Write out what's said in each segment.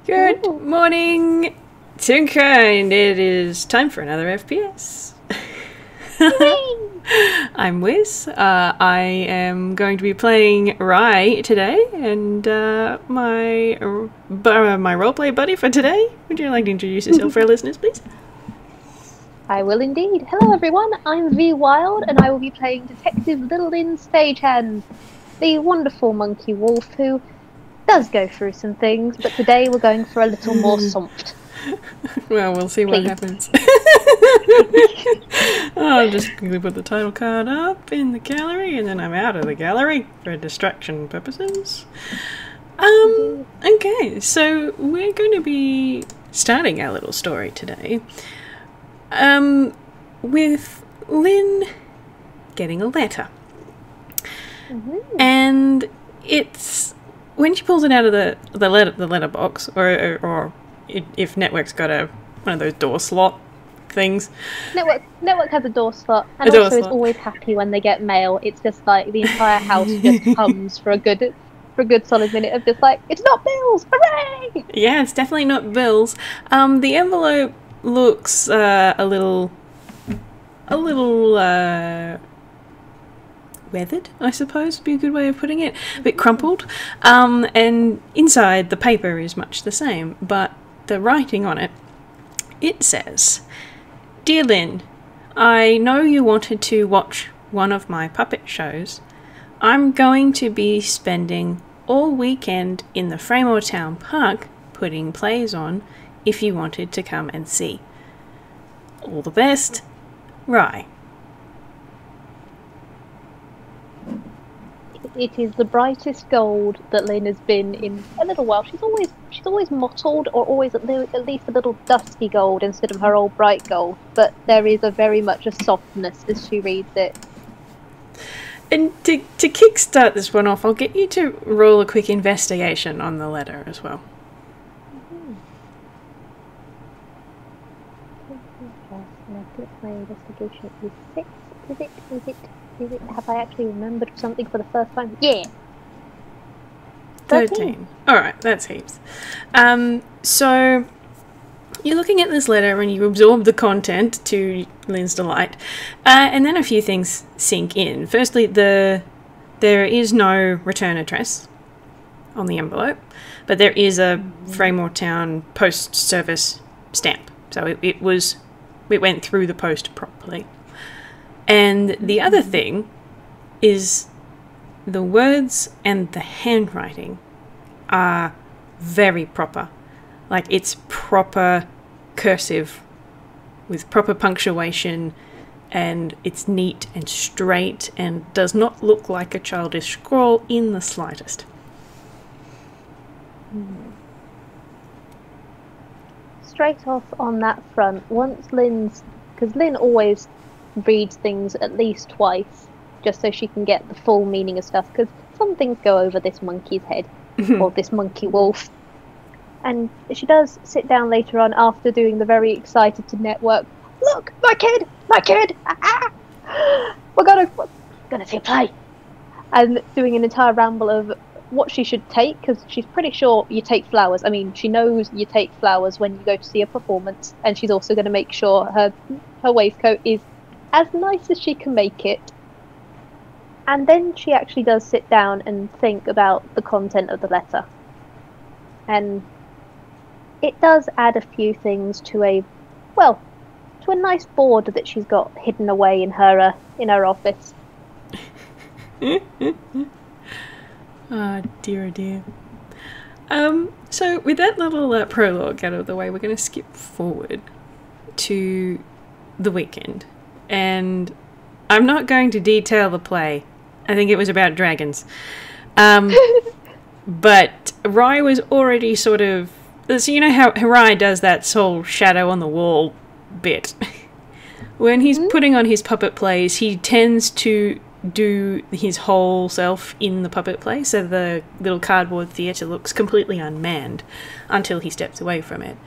Good Ooh. morning, Toonkind. It is time for another FPS. I'm Wiz. I am going to be playing Rye today, and my roleplay buddy for today. Would you like to introduce yourself for our listeners, please? I will indeed. Hello everyone, I'm V Wild, and I will be playing Detective Little Lynn Stagehand, the wonderful monkey wolf who does go through some things, but today we're going for a little more soft. Well, we'll see what happens. I'll just quickly put the title card up in the gallery, and then I'm out of the gallery for distraction purposes. Okay, so we're going to be starting our little story today with Lynn getting a letter. And it's when she pulls it out of the letter box, or if Network's got one of those door slot things. Network has a door slot, and also is always happy when they get mail. It's just like the entire house just hums for a good solid minute of just like, it's not bills, hooray! Yeah, it's definitely not bills. The envelope looks a little weathered, I suppose would be a good way of putting it. A bit crumpled. And inside the paper is much the same, but the writing on it, it says, "Dear Lynn, I know you wanted to watch one of my puppet shows. I'm going to be spending all weekend in the Fraymore Town Park putting plays on if you wanted to come and see. All the best, Rye." It is the brightest gold that Lynn has been in a little while. She's always mottled, or always at least a little dusty gold instead of her old bright gold. But there is a very much a softness as she reads it. And to kickstart this one off, I'll get you to roll a quick investigation on the letter as well. My investigation is 6. Is it? Have I actually remembered something for the first time? Yeah. 13. Alright, that's heaps. So you're looking at this letter and you absorb the content to Lynn's delight. And then a few things sink in. Firstly, there is no return address on the envelope, but there is a Fraymore Town post service stamp. So it went through the post properly. And the other thing is the words and the handwriting are very proper. Like, it's proper cursive with proper punctuation, and it's neat and straight and does not look like a childish scrawl in the slightest. Straight off on that front, because Lynn always reads things at least twice, just so she can get the full meaning of stuff, because some things go over this monkey's head, or this monkey wolf. And she does sit down later on after doing the very excited to Network, "Look, my kid! We're gonna see a play!" And doing an entire ramble of what she should take, because she's pretty sure you take flowers. I mean, she knows you take flowers when you go to see a performance, and she's also going to make sure her waistcoat is as nice as she can make it. And then she actually does sit down and think about the content of the letter. And it does add a few things to a nice board that she's got hidden away in her office. Oh dear, oh dear. So with that little prologue out of the way, we're going to skip forward to the weekend. And I'm not going to detail the play. I think it was about dragons. But Rye was already sort of... So you know how Rye does that whole shadow on the wall bit? When he's putting on his puppet plays, he tends to do his whole self in the puppet play, so the little cardboard theatre looks completely unmanned until he steps away from it.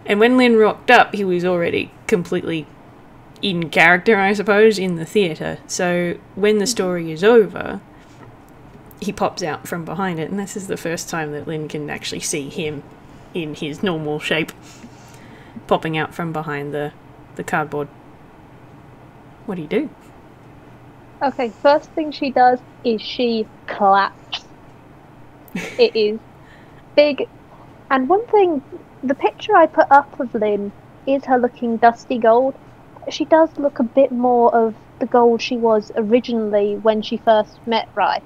And when Lynn rocked up, he was already completely in character, I suppose, in the theatre. So when the story is over, he pops out from behind it, and this is the first time that Lynn can actually see him in his normal shape, popping out from behind the cardboard. What do you do? Okay, first thing she does is she claps. It is big. And one thing, the picture I put up of Lynn is her looking dusty gold. She does look a bit more of the gold she was originally when she first met Rye.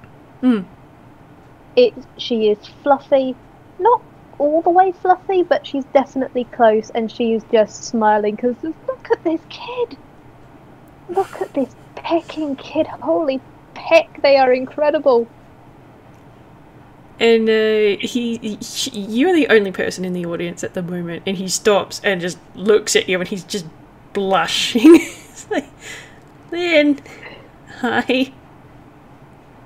She is fluffy, not all the way fluffy, but she's definitely close, and she is just smiling because look at this kid. Look at this pecking kid. Holy peck, they are incredible. And you're the only person in the audience at the moment, and he stops and just looks at you, and he's just blushing. It's like, Lynn, hi.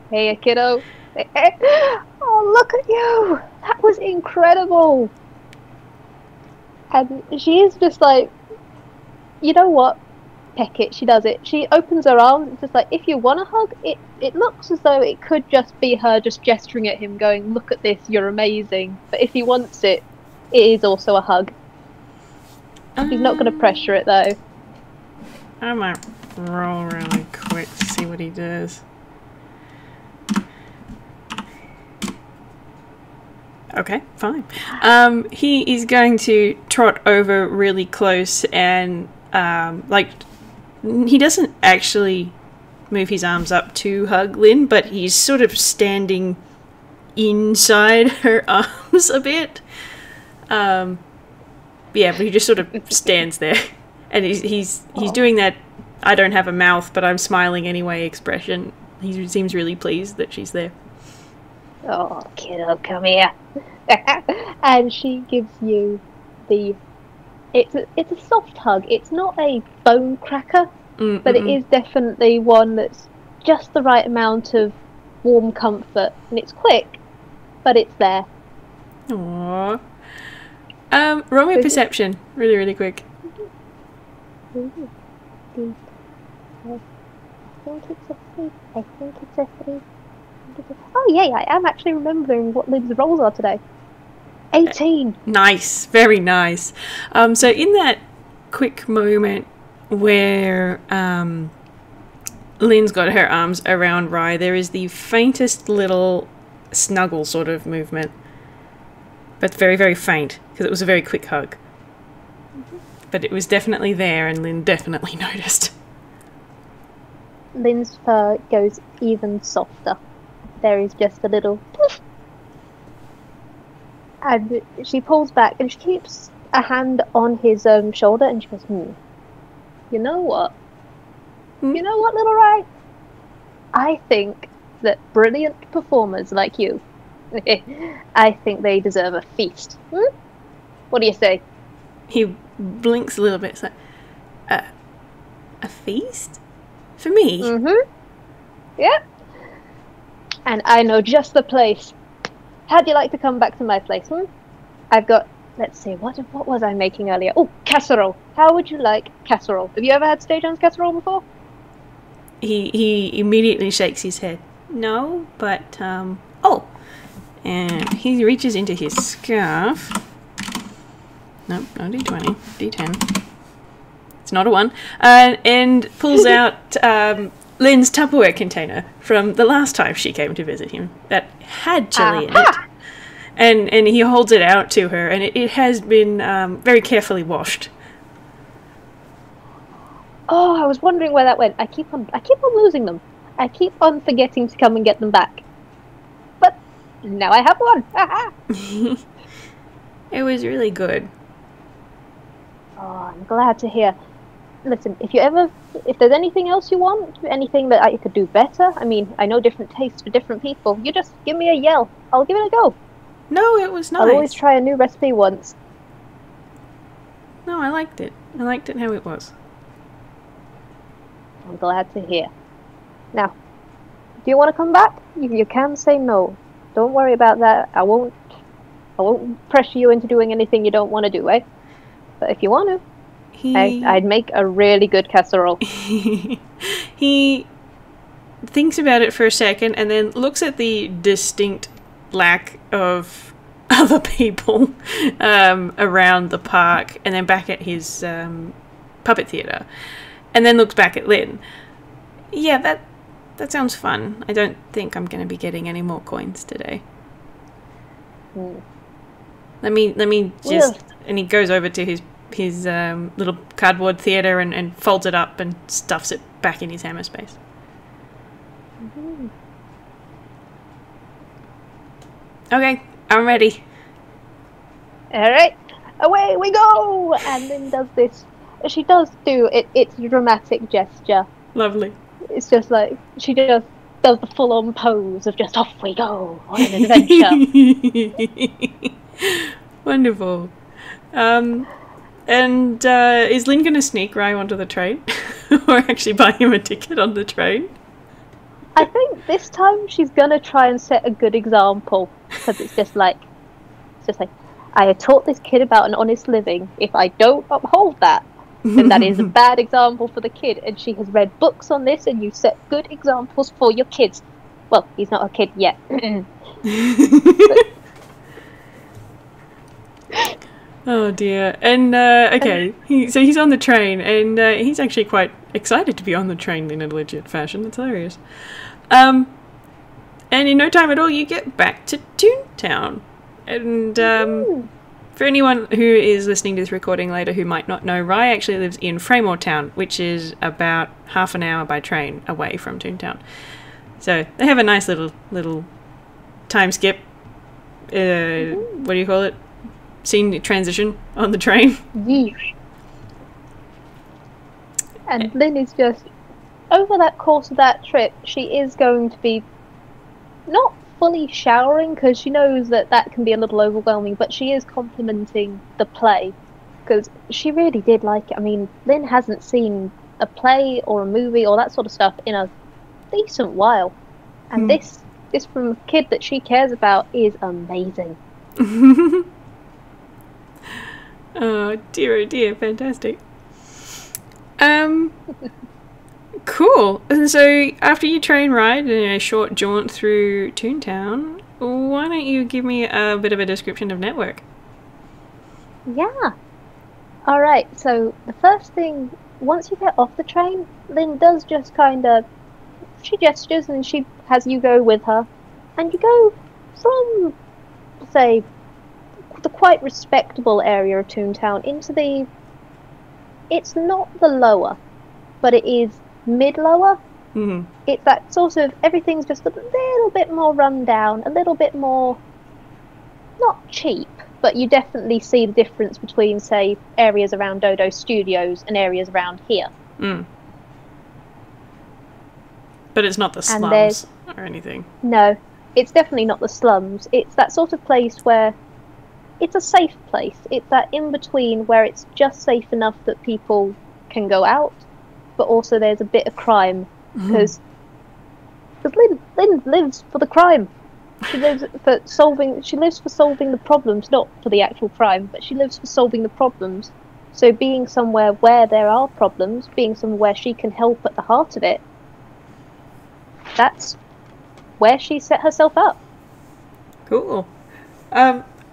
Hey, kiddo. Oh, look at you. That was incredible. And she is just like, you know what? Peck it. She does it. She opens her arms. It's just like, if you want a hug, it looks as though it could just be her just gesturing at him, going, look at this, you're amazing. But if he wants it, it is also a hug. He's not going to pressure it, though. I might roll really quick to see what he does. Okay, fine. He is going to trot over really close and, he doesn't actually move his arms up to hug Lynn, but he's sort of standing inside her arms a bit. Yeah, but he just sort of stands there. And he's doing that I don't have a mouth, but I'm smiling anyway expression. He seems really pleased that she's there. Oh, kiddo, come here. And she gives you it's a soft hug. It's not a bone cracker, but it is definitely one that's just the right amount of warm comfort. And it's quick, but it's there. Aww. Roll me a perception. Really, really quick. I think it's a 3. I think it's a 3. Oh, yeah, I am actually remembering what Lynn's rolls are today. 18. Nice. Very nice. So in that quick moment where Lynn's got her arms around Rye, there is the faintest little snuggle sort of movement. But very, very faint, because it was a very quick hug. But it was definitely there, and Lynn definitely noticed. Lynn's fur goes even softer. There is just a little poof. And she pulls back and she keeps a hand on his shoulder and she goes, you know what? You know what, little Rye? I think that brilliant performers like you, I think they deserve a feast. What do you say? He blinks a little bit. It's like, a feast? For me? Yeah. And I know just the place. How'd you like to come back to my place, I've got, let's see, what was I making earlier? Oh, casserole. How would you like casserole? Have you ever had Stagehands casserole before? He immediately shakes his head. No, but, oh. And he reaches into his scarf. Nope, no D20. D10. It's not a 1. And pulls out Lynn's Tupperware container from the last time she came to visit him that had chili in it. And he holds it out to her, and it has been very carefully washed. Oh, I was wondering where that went. I keep on losing them. I keep on forgetting to come and get them back. But now I have one. It was really good. Oh, I'm glad to hear. Listen, if there's anything else you want, anything that I could do better, I mean, I know different tastes for different people, you just give me a yell. I'll give it a go. No, it was nice. I'll always try a new recipe once. No, I liked it. I liked it how it was. I'm glad to hear. Now, do you want to come back? You can say no. Don't worry about that. I won't pressure you into doing anything you don't want to do, eh? But if you want to, I'd make a really good casserole. He thinks about it for a second and then looks at the distinct lack of other people around the park, and then back at his puppet theatre, and then looks back at Lynn. Yeah, that sounds fun. I don't think I'm going to be getting any more coins today. Let me just... And he goes over to his little cardboard theatre and folds it up and stuffs it back in his hammer space. Okay, I'm ready. Alright, away we go! And then does this. She does do it. It's a dramatic gesture. Lovely. It's just like, she just does the full-on pose of just off we go on an adventure. Wonderful. And is Lynn going to sneak Rye onto the train? Or actually buy him a ticket on the train? I think this time she's going to try and set a good example. Because it's just like, I had taught this kid about an honest living. If I don't uphold that, then that is a bad example for the kid. And she has read books on this, and you set good examples for your kids. Well, he's not a kid yet. Oh dear. And okay, so he's on the train, and he's actually quite excited to be on the train in a legit fashion. That's hilarious. And in no time at all, you get back to Toontown. And for anyone who is listening to this recording later who might not know, Rye actually lives in Fraymore Town, which is about half an hour by train away from Toontown. So they have a nice little time skip. What do you call it? Scene transition on the train. Yeah. And Lynn is just, over that course of that trip, she is going to be not fully showering, because she knows that can be a little overwhelming, but she is complimenting the play, because she really did like it. I mean, Lynn hasn't seen a play or a movie or that sort of stuff in a decent while, and this from a kid that she cares about is amazing. Oh dear, fantastic. Cool. And so after your train ride and a short jaunt through Toontown, why don't you give me a bit of a description of Network? Yeah. Alright, so the first thing, once you get off the train, Lynn does just kind of, she gestures and she has you go with her, and you go from, say, the quite respectable area of Toontown into the, it's not the lower, but it is mid-lower. Mm-hmm. It's that sort of, everything's just a little bit more run down, a little bit more, not cheap, but you definitely see the difference between, say, areas around Dodo Studios and areas around here. Mm. But it's not the slums or anything. No, it's definitely not the slums. It's that sort of place where it's a safe place. It's that in-between where it's just safe enough that people can go out, but also there's a bit of crime, because Lynn lives for the crime. She lives for solving the problems, not for the actual crime, but she lives for solving the problems. So being somewhere where there are problems, being somewhere where she can help at the heart of it, that's where she set herself up. Cool.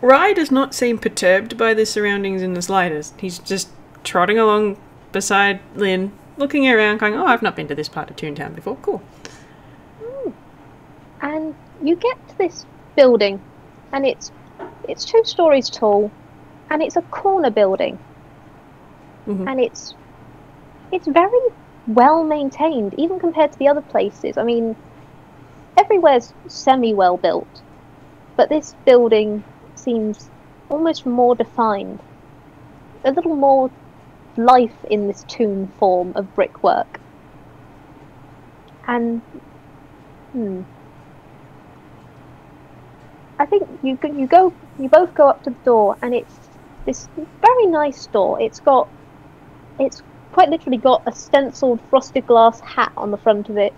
Rye does not seem perturbed by the surroundings in the slightest. He's just trotting along beside Lynn, looking around, going, oh, I've not been to this part of Toontown before. Cool. And you get to this building, and it's 2 stories tall, and it's a corner building. Mm-hmm. And it's very well maintained, even compared to the other places. I mean, everywhere's semi-well built, but this building seems almost more defined. A little more life in this Toon form of brickwork. And I think you both go up to the door, and it's this very nice door. It's quite literally got a stenciled frosted glass hat on the front of it.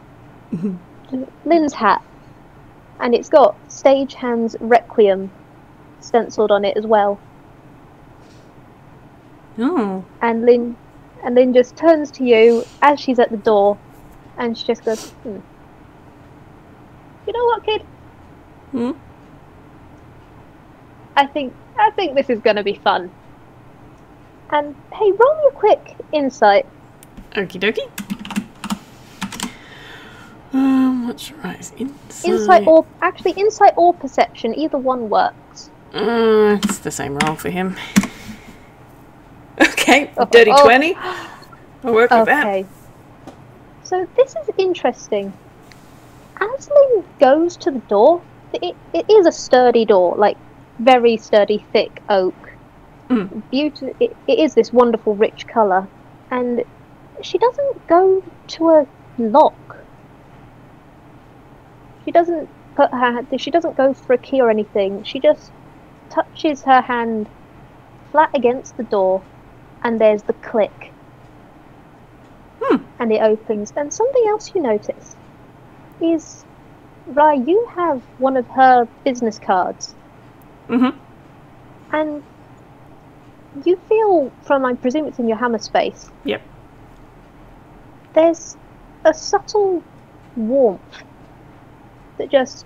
Lynn's hat. And it's got Stagehand's Requiem stenciled on it as well. Oh. And Lynn just turns to you as she's at the door, and she just goes, You know what, kid? I think this is going to be fun. And hey, roll me a quick insight. Okie dokie. What's right? Insight or perception. Either one works. It's the same roll for him. Okay, dirty 20. I'll work with that. Okay. So this is interesting. As Lynn goes to the door, it is a sturdy door, like very sturdy, thick oak. It is this wonderful, rich colour, and she doesn't go to a lock. She doesn't go for a key or anything. She just touches her hand flat against the door, and there's the click. And it opens. And something else you notice is, Rai, you have one of her business cards. And you feel, from, I presume it's in your hammer space. Yep. There's a subtle warmth that just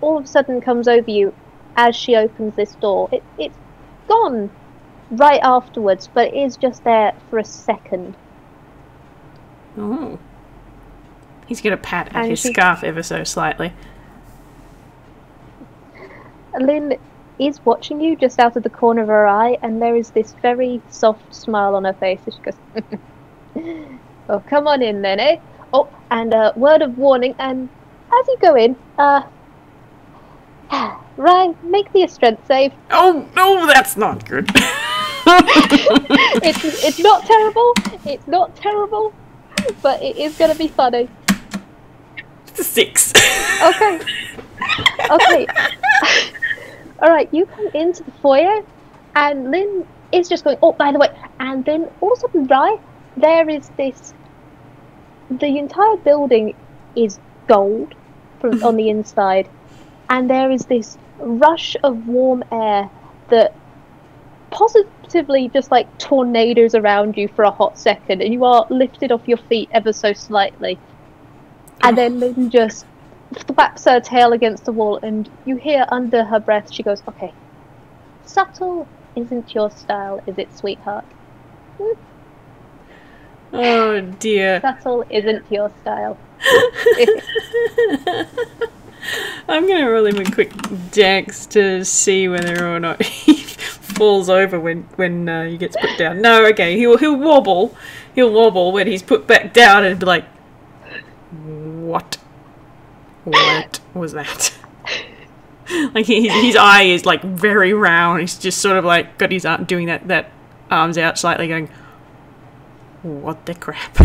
all of a sudden comes over you as she opens this door. It's gone right afterwards, but it is just there for a second. Oh. He's going to pat at his scarf ever so slightly. Lynn is watching you just out of the corner of her eye, and there is this very soft smile on her face as she goes, oh, come on in then, eh? Oh, and a word of warning, and as you go in, Rai, make me a strength save. Oh, no, that's not good. It's not terrible. It's not terrible, but it is going to be funny. It's a 6. Okay. Okay. Alright, you come into the foyer, and Lynn is just going, oh, by the way, and then all of a sudden, Rai, there is this, the entire building is gold from on the inside, and there is this rush of warm air that positively just like tornadoes around you for a hot second, and you are lifted off your feet ever so slightly. And then Lynn just thwaps her tail against the wall, and you hear under her breath, she goes, okay, subtle isn't your style, is it, sweetheart? Oh, dear. Subtle isn't your style. I'm going to roll him a quick dex to see whether or not he falls over when he gets put down. No, okay, he'll wobble. He'll wobble when he's put back down and be like, what? What was that? Like his eye is like very round. He's just sort of like got his arm doing that arms out slightly, going, what the crap?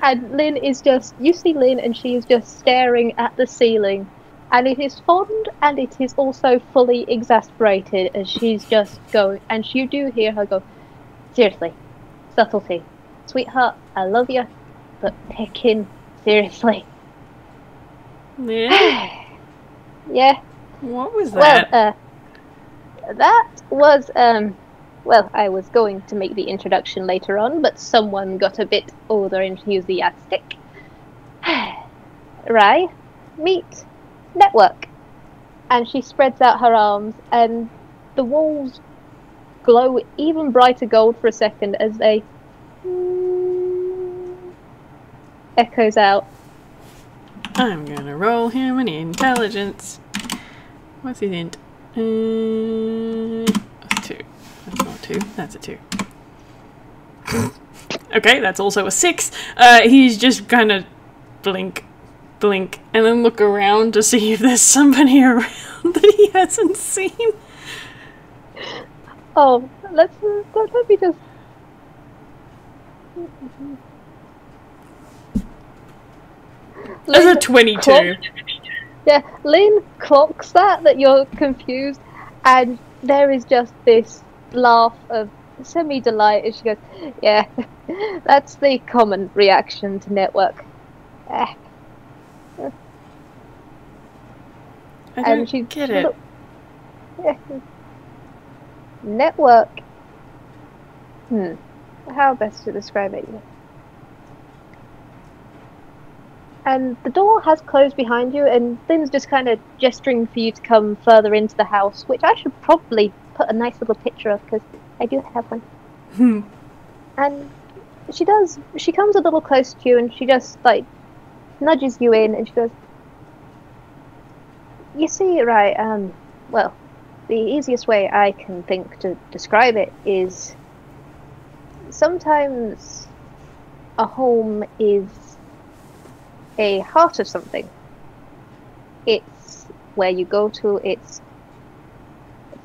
And Lynn is just, you see Lynn, and she is just staring at the ceiling, and it is fond and it is also fully exasperated as she's just going, and you do hear her go, seriously, subtlety, sweetheart, I love you, but picking seriously. Yeah. Yeah. What was that? Well, that was, well, I was going to make the introduction later on, but someone got a bit older enthusiastic. Rai, meet Network. And she spreads out her arms, and the walls glow even brighter gold for a second as they echoes out. I'm gonna roll him an intelligence. What's his int? That's 2. That's not 2. That's a 2. Okay, that's also a 6. He's just kind of blink, blink, and then look around to see if there's somebody around that he hasn't seen. Oh, let me just. That's a 22. Yeah, Lynn clocks that you're confused, and there is just this laugh of semi-delight as she goes, yeah, that's the common reaction to Network. I don't get it. Network. How best to describe it? And the door has closed behind you, and Lynn's just kind of gesturing for you to come further into the house, which I should probably put a nice little picture of, because I do have one. And she does. She comes a little close to you, and she just, like, nudges you in, and she goes, "You see, right, well, the easiest way I can think to describe it is sometimes a home is a heart of something. It's where you go to, it's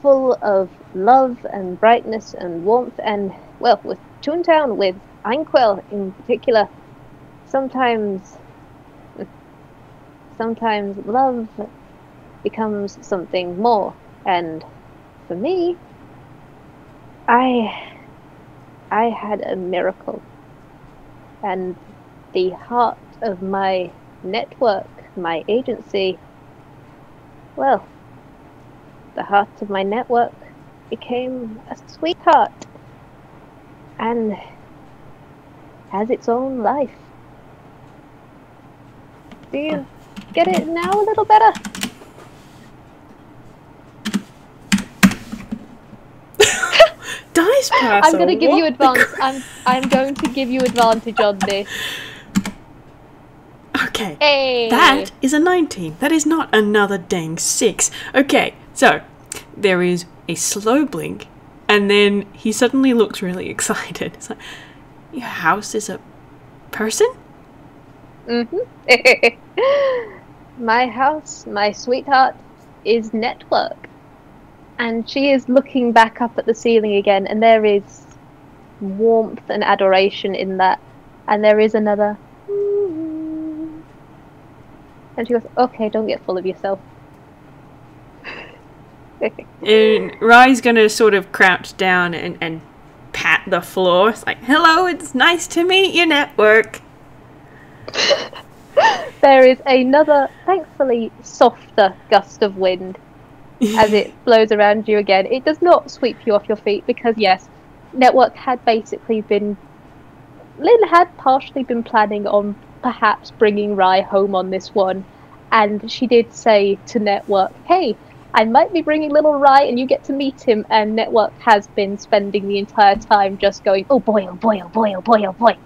full of love and brightness and warmth, and, well, with Toontown, with Inkwell in particular, sometimes love becomes something more. And for me, I had a miracle, and the heart of my network, my agency, well, the heart of my network became a sweetheart and has its own life. Do you get it now a little better? Dice pass. I'm going to give you advantage. I'm going to give you advantage on this. Okay. Hey. That is a 19. That is not another dang 6. Okay, so there is a slow blink, and then he suddenly looks really excited. It's like, your house is a person? Mm-hmm. My house, my sweetheart, is network. And she is looking back up at the ceiling again, and there is warmth and adoration in that. And there is another... And she goes, "Okay, don't get full of yourself." And Rye's gonna sort of crouch down and pat the floor. It's like, hello, it's nice to meet you, network. There is another, thankfully, softer gust of wind as it blows around you again. It does not sweep you off your feet because, yes, network had basically been... Lynn had partially been planning on perhaps bringing Rye home on this one, and she did say to network, "Hey, I might be bringing little Rye and you get to meet him," and network has been spending the entire time just going, "Oh boy, oh boy, oh boy, oh boy, oh boy."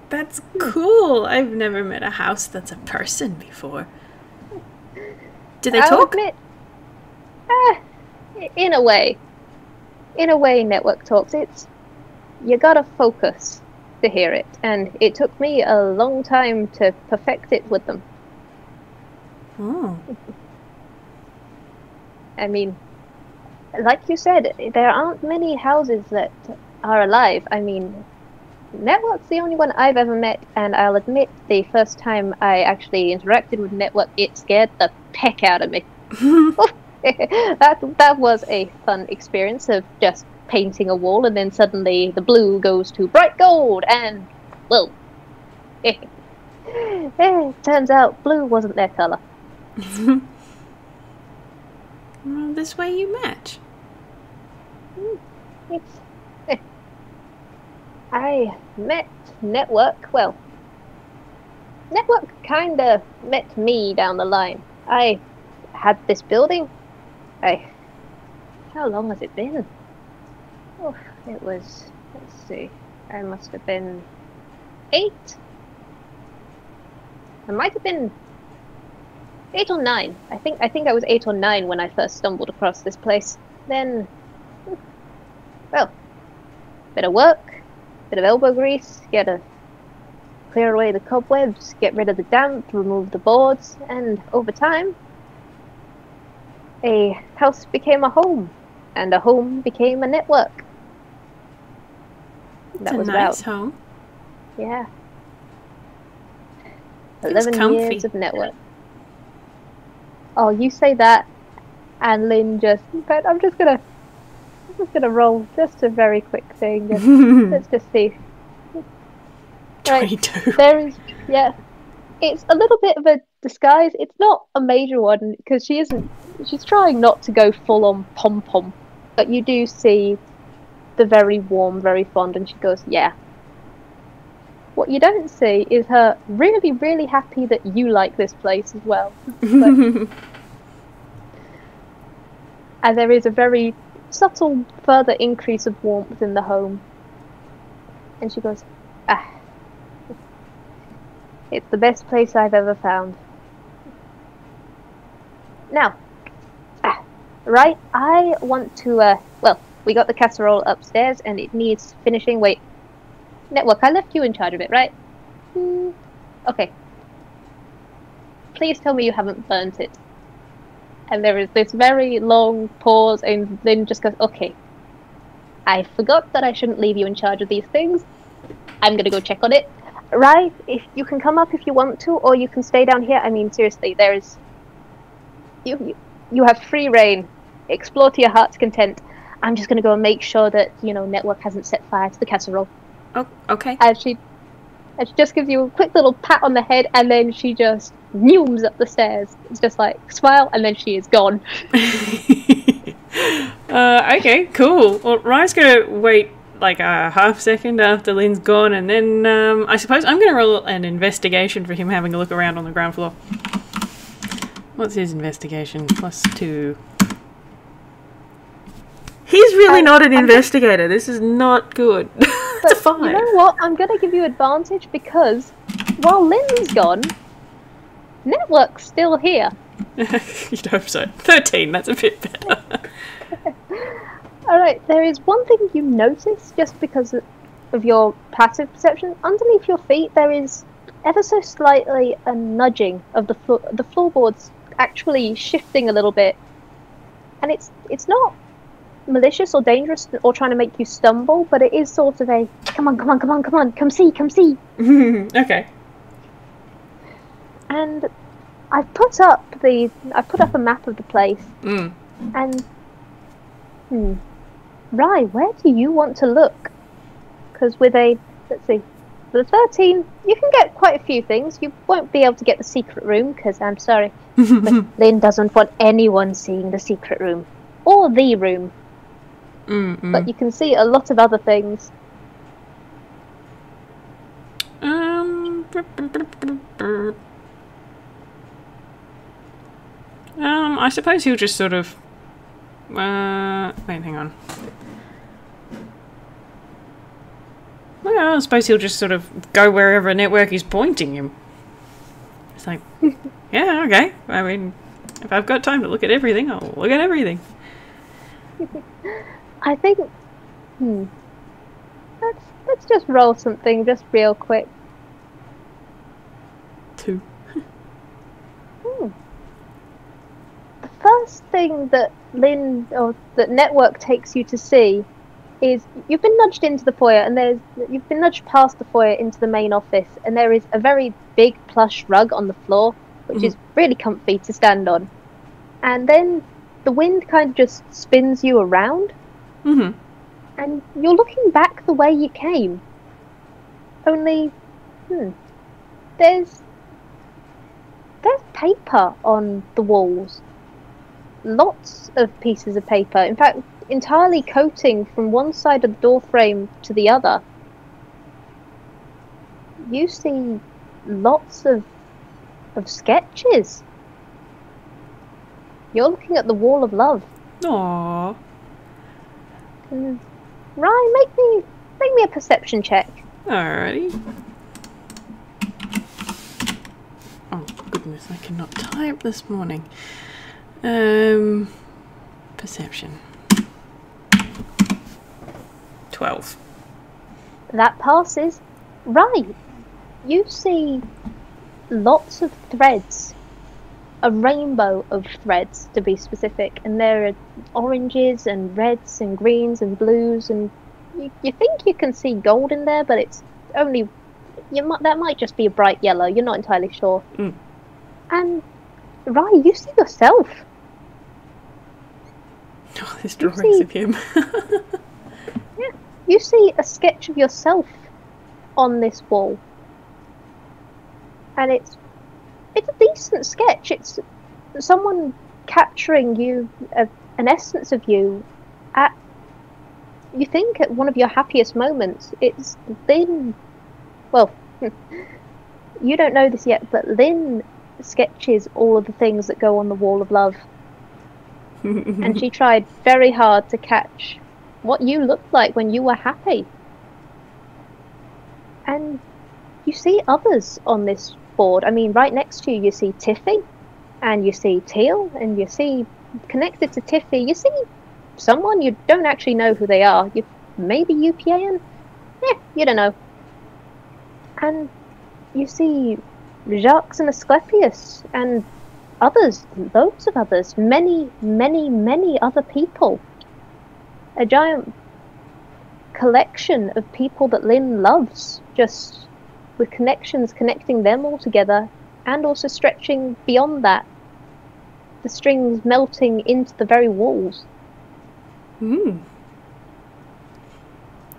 That's cool. I've never met a house that's a person before. Do they talk? Admit, in a way, network talks. It's, you gotta focus to hear it, and it took me a long time to perfect it with them. Oh. I mean, like you said, there aren't many houses that are alive. I mean, network's the only one I've ever met, and I'll admit, the first time I actually interacted with network, it scared the peck out of me. That was a fun experience of just painting a wall, and then suddenly the blue goes to bright gold, and, well, turns out blue wasn't their color. Well, this way you match. I met network, well, network kinda met me down the line. I had this building. How long has it been? Oh, it was, let's see, I must have been 8. I might have been 8 or 9. I think I was 8 or 9 when I first stumbled across this place. Then, well, bit of work, bit of elbow grease, get to clear away the cobwebs, get rid of the damp, remove the boards, and over time, a house became a home, and a home became a network. It's a nice home. Yeah. It's 11 comfy. years of network. Oh, you say that, and Lynn just... But I'm just gonna roll just a very quick thing. Let's just see. 22. There is, yeah. It's a little bit of a disguise. It's not a major one because she's trying not to go full on pom pom, but you do see the very warm, very fond, and she goes, yeah. What you don't see is her really, really happy that you like this place as well. And there is a very subtle further increase of warmth in the home. And she goes, it's the best place I've ever found. Now, right, I want to, well, we got the casserole upstairs and it needs finishing. Wait, Network, I left you in charge of it, right? Okay. Please tell me you haven't burnt it. And there is this very long pause, and then just goes, okay. I forgot that I shouldn't leave you in charge of these things. I'm gonna go check on it. Right, if you can come up if you want to, or you can stay down here. I mean, seriously, there is... You have free reign. Explore to your heart's content. I'm just gonna go and make sure that, you know, Network hasn't set fire to the casserole. Oh, okay. And she just gives you a quick little pat on the head, and then she just zooms up the stairs. It's just like, smile, and then she is gone. Okay, cool. Well, Ryan's gonna wait like a half second after Lynn's gone, and then I suppose I'm gonna roll an investigation for him having a look around on the ground floor. What's his investigation? +2. He's really not an investigator. This is not good. It's a 5. You know what? I'm going to give you advantage because while Lynn's gone, Network's still here. You'd hope so. 13, that's a bit better. Alright, there is one thing you notice just because of your passive perception. Underneath your feet, there is ever so slightly a nudging of the floor. The floorboards actually shifting a little bit. And it's not malicious or dangerous or trying to make you stumble, but it is sort of a come on, come see. Okay. And I've put up a map of the place. And Rye, where do you want to look? Because with let's see, for the 13, you can get quite a few things. You won't be able to get the secret room because I'm sorry, but Lynn doesn't want anyone seeing the secret room or the room. But you can see a lot of other things. I suppose he'll just sort of... wait, hang on. Well, I suppose he'll just sort of go wherever Network is pointing him. It's like, yeah, okay. I mean, if I've got time to look at everything, I'll look at everything. I think... Let's just roll something just real quick. 2. The first thing that that Network takes you to see is you've been nudged into the foyer, and you've been nudged past the foyer into the main office, and there is a very big plush rug on the floor, which is really comfy to stand on. And then the wind kind of just spins you around, and you're looking back the way you came. Only, there's paper on the walls. Lots of pieces of paper. In fact, entirely coating from one side of the door frame to the other. You see lots of sketches. You're looking at the Wall of Love. Aww. Ryan, make me a perception check. Alrighty. Oh goodness, I cannot type this morning. Perception. 12. That passes. Right. You see lots of threads. A rainbow of threads, to be specific. And there are oranges and reds and greens and blues, and you think you can see gold in there, but it's only... that might just be a bright yellow. You're not entirely sure. And, Ryan, you see yourself. Oh, there's drawings of him. Yeah, you see a sketch of yourself on this wall, and it's a decent sketch. It's someone capturing you, an essence of you, at you think at one of your happiest moments, it's Lynn. Well, you don't know this yet, but Lynn sketches all of the things that go on the wall of love. And she tried very hard to catch what you looked like when you were happy. And you see others on this board. I mean, right next to you, you see Tiffy, and you see Teal, and you see, connected to Tiffy, you see someone you don't actually know who they are. Maybe UPAN? You don't know. And you see Jacques and Asclepius, and others, loads of others, many, many, many other people. A giant collection of people that Lynn loves, just with connections connecting them all together, and also stretching beyond that, the strings melting into the very walls.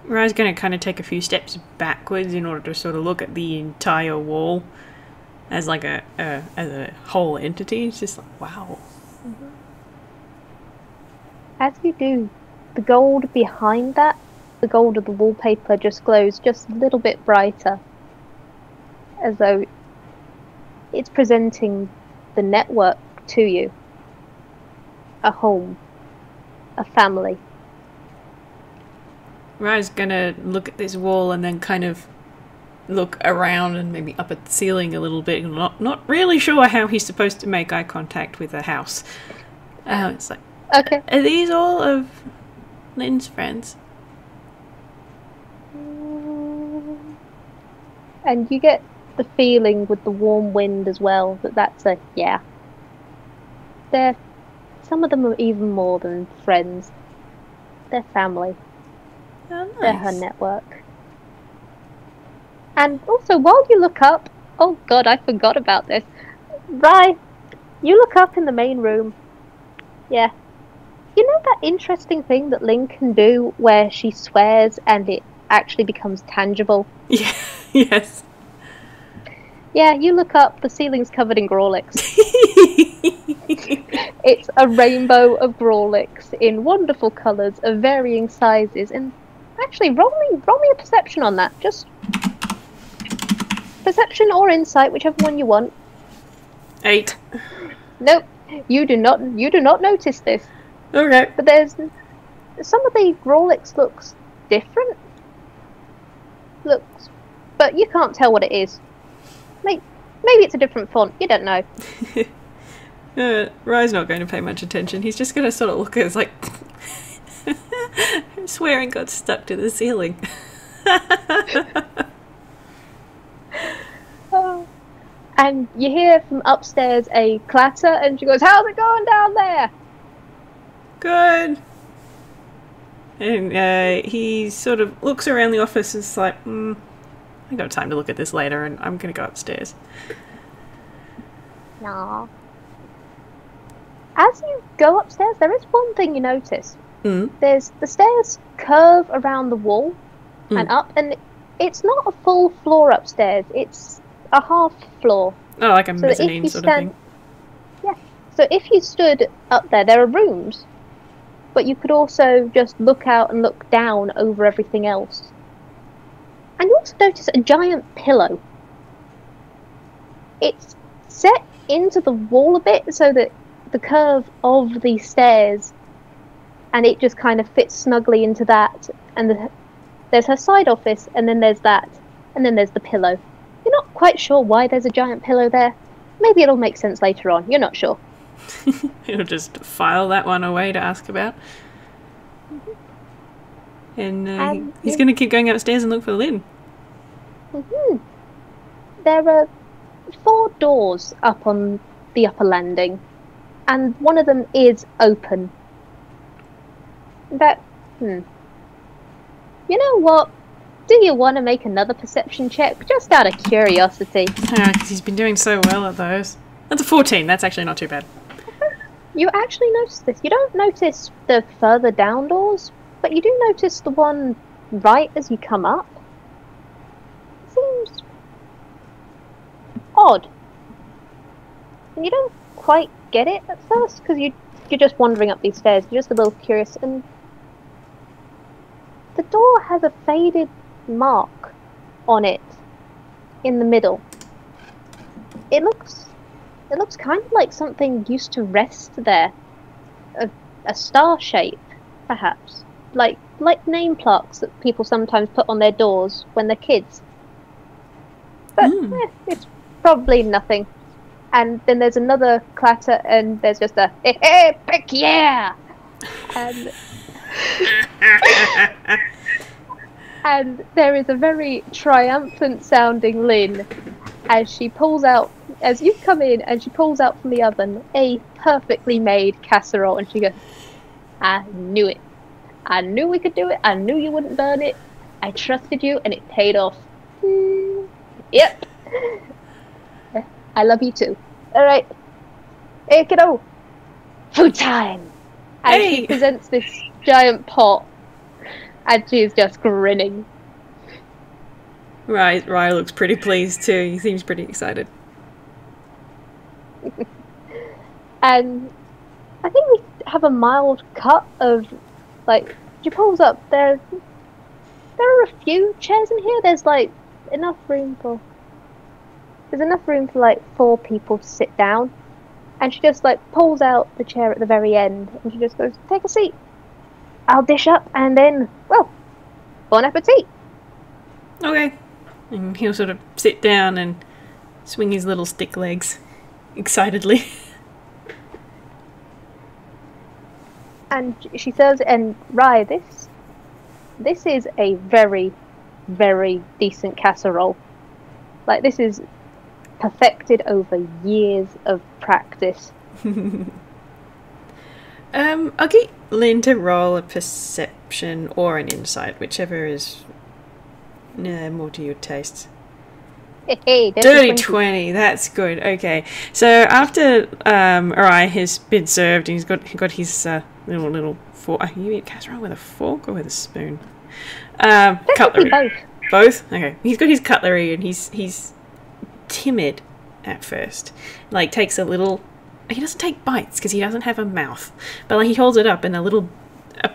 Rai's going to kind of take a few steps backwards in order to sort of look at the entire wall as like as a whole entity. It's just like, wow. As you do, the gold behind that, the gold of the wallpaper, just glows just a little bit brighter, as though it's presenting the network to you. A home, a family. Rai's gonna look at this wall and then kind of look around and maybe up at the ceiling a little bit, and not really sure how he's supposed to make eye contact with the house. It's like, okay. Are these all of Lynn's friends? And you get the feeling with the warm wind as well that's a yeah. Some of them are even more than friends. They're family. Oh, nice. They're her network. And also, while you look up, oh god, I forgot about this. Rai, you look up in the main room. Yeah. You know that interesting thing that Lynn can do where she swears and it actually becomes tangible? Yeah, yes. Yeah, you look up, the ceiling's covered in Growlix. It's a rainbow of Growlix in wonderful colours of varying sizes. And actually, roll me a perception on that. Just perception or insight, whichever one you want. 8. Nope, you do not notice this. Okay. But there's some of the Growlix looks different. But you can't tell what it is. Maybe it's a different font. You don't know. Rai's not going to pay much attention. He's just going to sort of look at it. It's like swearing got stuck to the ceiling. And you hear from upstairs a clatter, and she goes, "How's it going down there?" Good. And he sort of looks around the office and is like, I got time to look at this later, and I'm going to go upstairs. Nah. As you go upstairs, there is one thing you notice. There's the stairs curve around the wall and up, and it's not a full floor upstairs. It's a half floor. Oh, like a mezzanine sort of thing. Yeah. So if you stood up there, there are rooms, but you could also just look out and look down over everything else. And you also notice a giant pillow. It's set into the wall a bit so that the curve of the stairs, and it just kind of fits snugly into that. And there's her side office, and then there's that, and then there's the pillow. You're not quite sure why there's a giant pillow there. Maybe it'll make sense later on. You're not sure. He'll just file that one away to ask about. And he's going to keep going upstairs and look for Lynn. There are 4 doors up on the upper landing, and one of them is open. You know what? Do you want to make another perception check, just out of curiosity? Because he's been doing so well at those. That's a 14. That's actually not too bad. You actually notice this. You don't notice the further down doors, but you do notice the one right as you come up. It seems odd. And you don't quite get it at first, because you're just wandering up these stairs. You're just a little curious, and door has a faded mark on it in the middle. It looks kind of like something used to rest there. A star shape, perhaps. Like name plaques that people sometimes put on their doors when they're kids. But it's probably nothing. And then there's another clatter, and there's just a hey, pick yeah! And and there is a very triumphant sounding Lynn as you come in and she pulls out from the oven a perfectly made casserole, and she goes, I knew it. I knew we could do it. I knew you wouldn't burn it. I trusted you, and it paid off. Yep. I love you too. Alright. Hey, kiddo. Food time! And she presents this giant pot, and she's just grinning. Rye looks pretty pleased too. He seems pretty excited. And I think we have a mild cut of, like, she pulls up, there are a few chairs in here. There's like enough room for like 4 people to sit down. And she just like pulls out the chair at the very end, and she just goes, take a seat. I'll dish up, and then, well, bon appetit. Okay. And he'll sort of sit down and swing his little stick legs excitedly. And she serves it, and Rye, this is a very, very decent casserole. Like, this is perfected over years of practice. I'll get Lynn to roll a perception or an insight, whichever is more to your taste. Hey, Dirty 20, that's good. Okay, so after Arai has been served, and he's got his little fork. You eat casserole with a fork or with a spoon? Cutlery. Both. Okay. He's got his cutlery, and he's timid at first. Like, takes a little. He doesn't take bites because he doesn't have a mouth, but like he holds it up, and a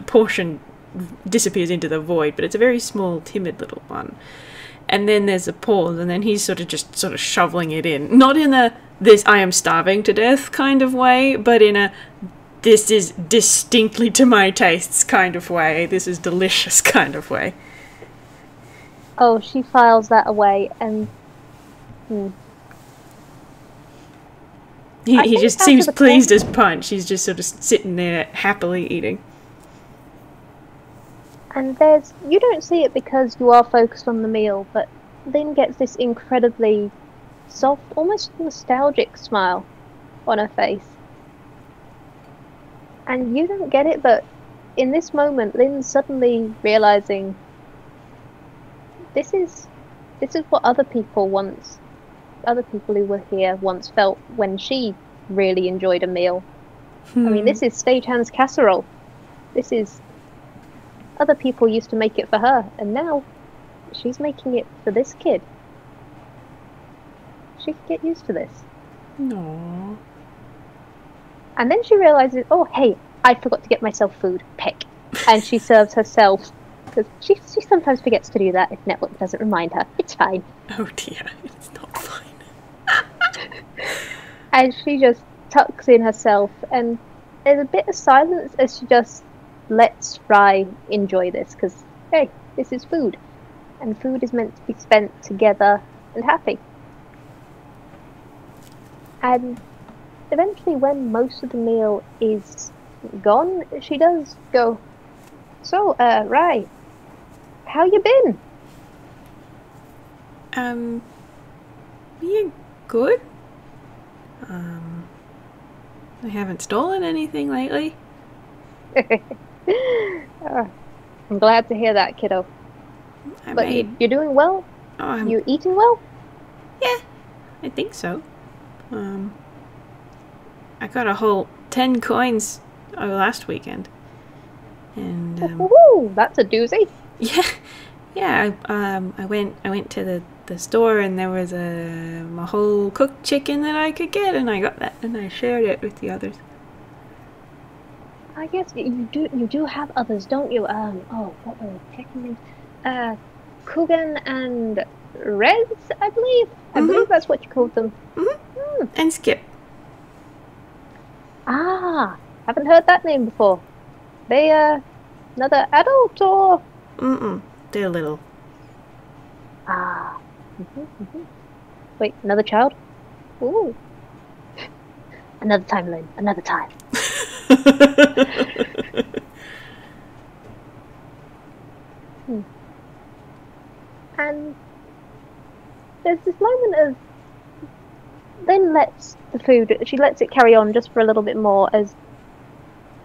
portion disappears into the void. But it's a very small, timid little one. And then there's a pause, and then he's sort of shoveling it in. Not in a this I am starving to death kind of way, but in a this is distinctly to my tastes kind of way. This is delicious kind of way. Oh, she files that away, and he just seems pleased as punch. He's just sort of sitting there happily eating. And you don't see it because you are focused on the meal, but Lynn gets this incredibly soft, almost nostalgic smile on her face. And you don't get it, but in this moment, Lynn's suddenly realizing this is what other people who were here once felt when she really enjoyed a meal. I mean, this is stagehand's casserole. This is other people used to make it for her, and now she's making it for this kid. She can get used to this. No. And then she realizes, oh, hey, I forgot to get myself food. Peck. And she serves herself. Because she sometimes forgets to do that if Network doesn't remind her. It's fine. Oh dear, it's not fine. And she just tucks in herself, and there's a bit of silence as she just lets Rye enjoy this, because, hey, this is food. And food is meant to be spent together and happy. And eventually, when most of the meal is gone, she does go, so, Rye, how you been? Being good. I haven't stolen anything lately. I'm glad to hear that, kiddo. You're doing well? You're eating well? Yeah, I think so. I got a whole 10 coins last weekend. And that's a doozy. Yeah. I went to the store, and there was a whole cooked chicken that I could get, and I got that, and I shared it with the others. I guess you do have others, don't you? Oh, what were they checking names? Coogan and Rez, I believe. I believe that's what you called them. And Skip. Ah, haven't heard that name before. They another adult or? They're little. Ah. Wait, another child? Ooh. Another time, Lynn. Another time. And there's this moment of Lynn lets the food, she lets it carry on just for a little bit more as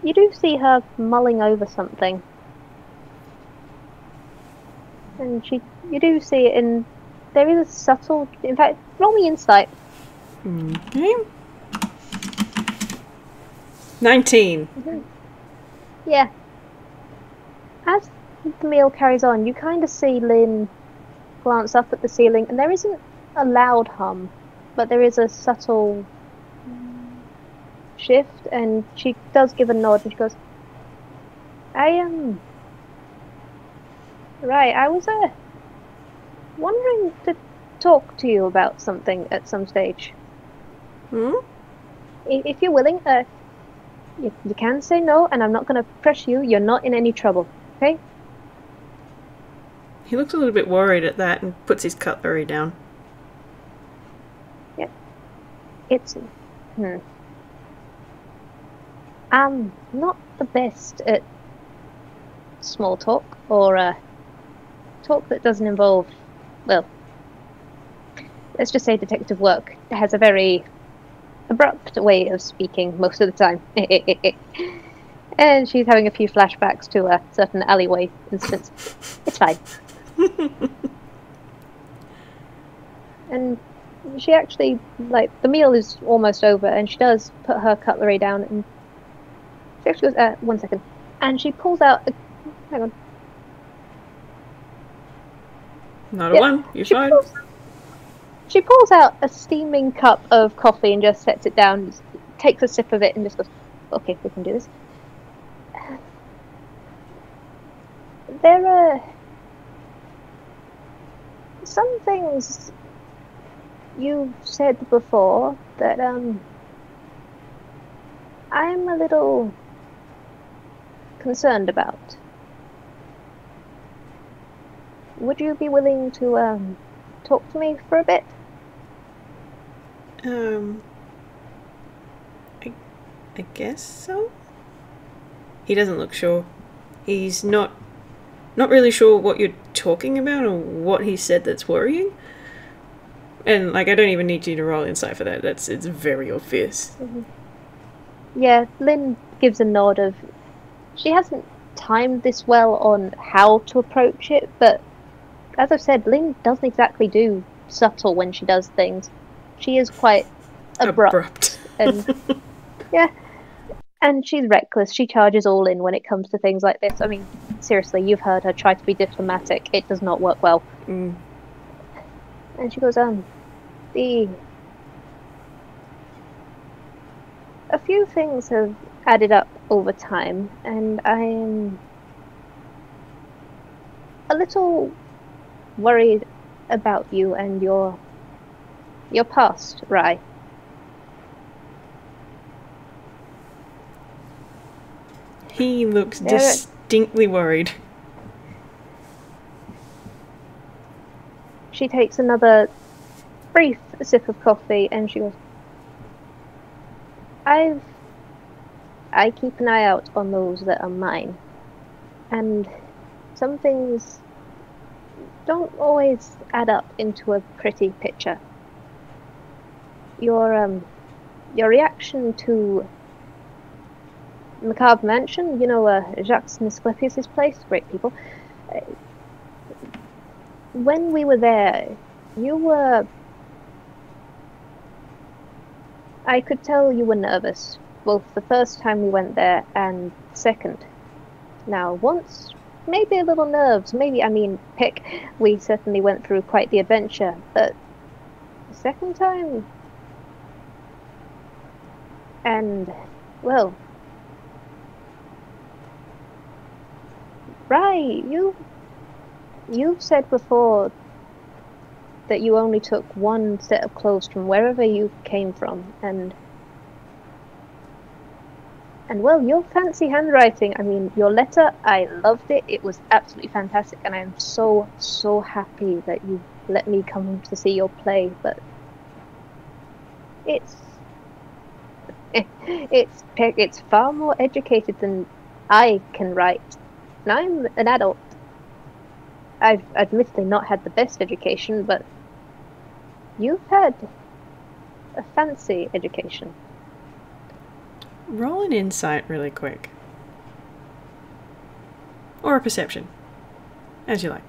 you do see her mulling over something. And you do see it in, there is a subtle, in fact, roll me insight. Okay. 19. Yeah. As the meal carries on, you kind of see Lynn glance up at the ceiling, and there isn't a loud hum, but there is a subtle shift, and she does give a nod, and she goes, I am... Right, I was wondering to talk to you about something at some stage. If you're willing, you can say no, and I'm not going to press you. You're not in any trouble, okay? He looks a little bit worried at that and puts his cutlery down. Yep. It's... I'm not the best at small talk, or talk that doesn't involve, well, let's just say detective work has a very abrupt way of speaking most of the time. And she's having a few flashbacks to a certain alleyway instance. It's fine. And she actually, like, the meal is almost over, and she does put her cutlery down, and she actually goes, 1 second. And she pulls out a, hang on. Not a one, you're fine. She pulls out a steaming cup of coffee and just sets it down, takes a sip of it, and just goes, okay, we can do this. There are some things you've said before that I'm a little concerned about. Would you be willing to talk to me for a bit? I guess so. He doesn't look sure. He's not really sure what you're talking about or what he said that's worrying. And, like, I don't even need you to roll insight for that. It's very obvious. Yeah, Lynn gives a nod of... She hasn't timed this well on how to approach it, but as I've said, Lynn doesn't exactly do subtle when she does things. She is quite abrupt. And yeah, and she's reckless. She charges all in when it comes to things like this. I mean, seriously, you've heard her try to be diplomatic. It does not work well. And she goes, a few things have added up over time, and I'm a little worried about you and your past, Rye. He looks distinctly worried. She takes another brief sip of coffee and she goes, I keep an eye out on those that are mine, and some things don't always add up into a pretty picture. Your reaction to Macabre Mansion, you know, Jacques Nisclepius' place, great people. When we were there, you were... I could tell you were nervous, both the first time we went there and second. Now, once, maybe a little nerves, pick, we certainly went through quite the adventure, but the second time... And, well, Right, you've said before that you only took one set of clothes from wherever you came from, and well, your fancy handwriting, I mean, your letter, I loved it. It was absolutely fantastic, and I am so, so happy that you let me come to see your play, but it's far more educated than I can write. And I'm an adult. I've admittedly not had the best education, but you've had a fancy education. Roll an insight really quick. Or a perception. As you like.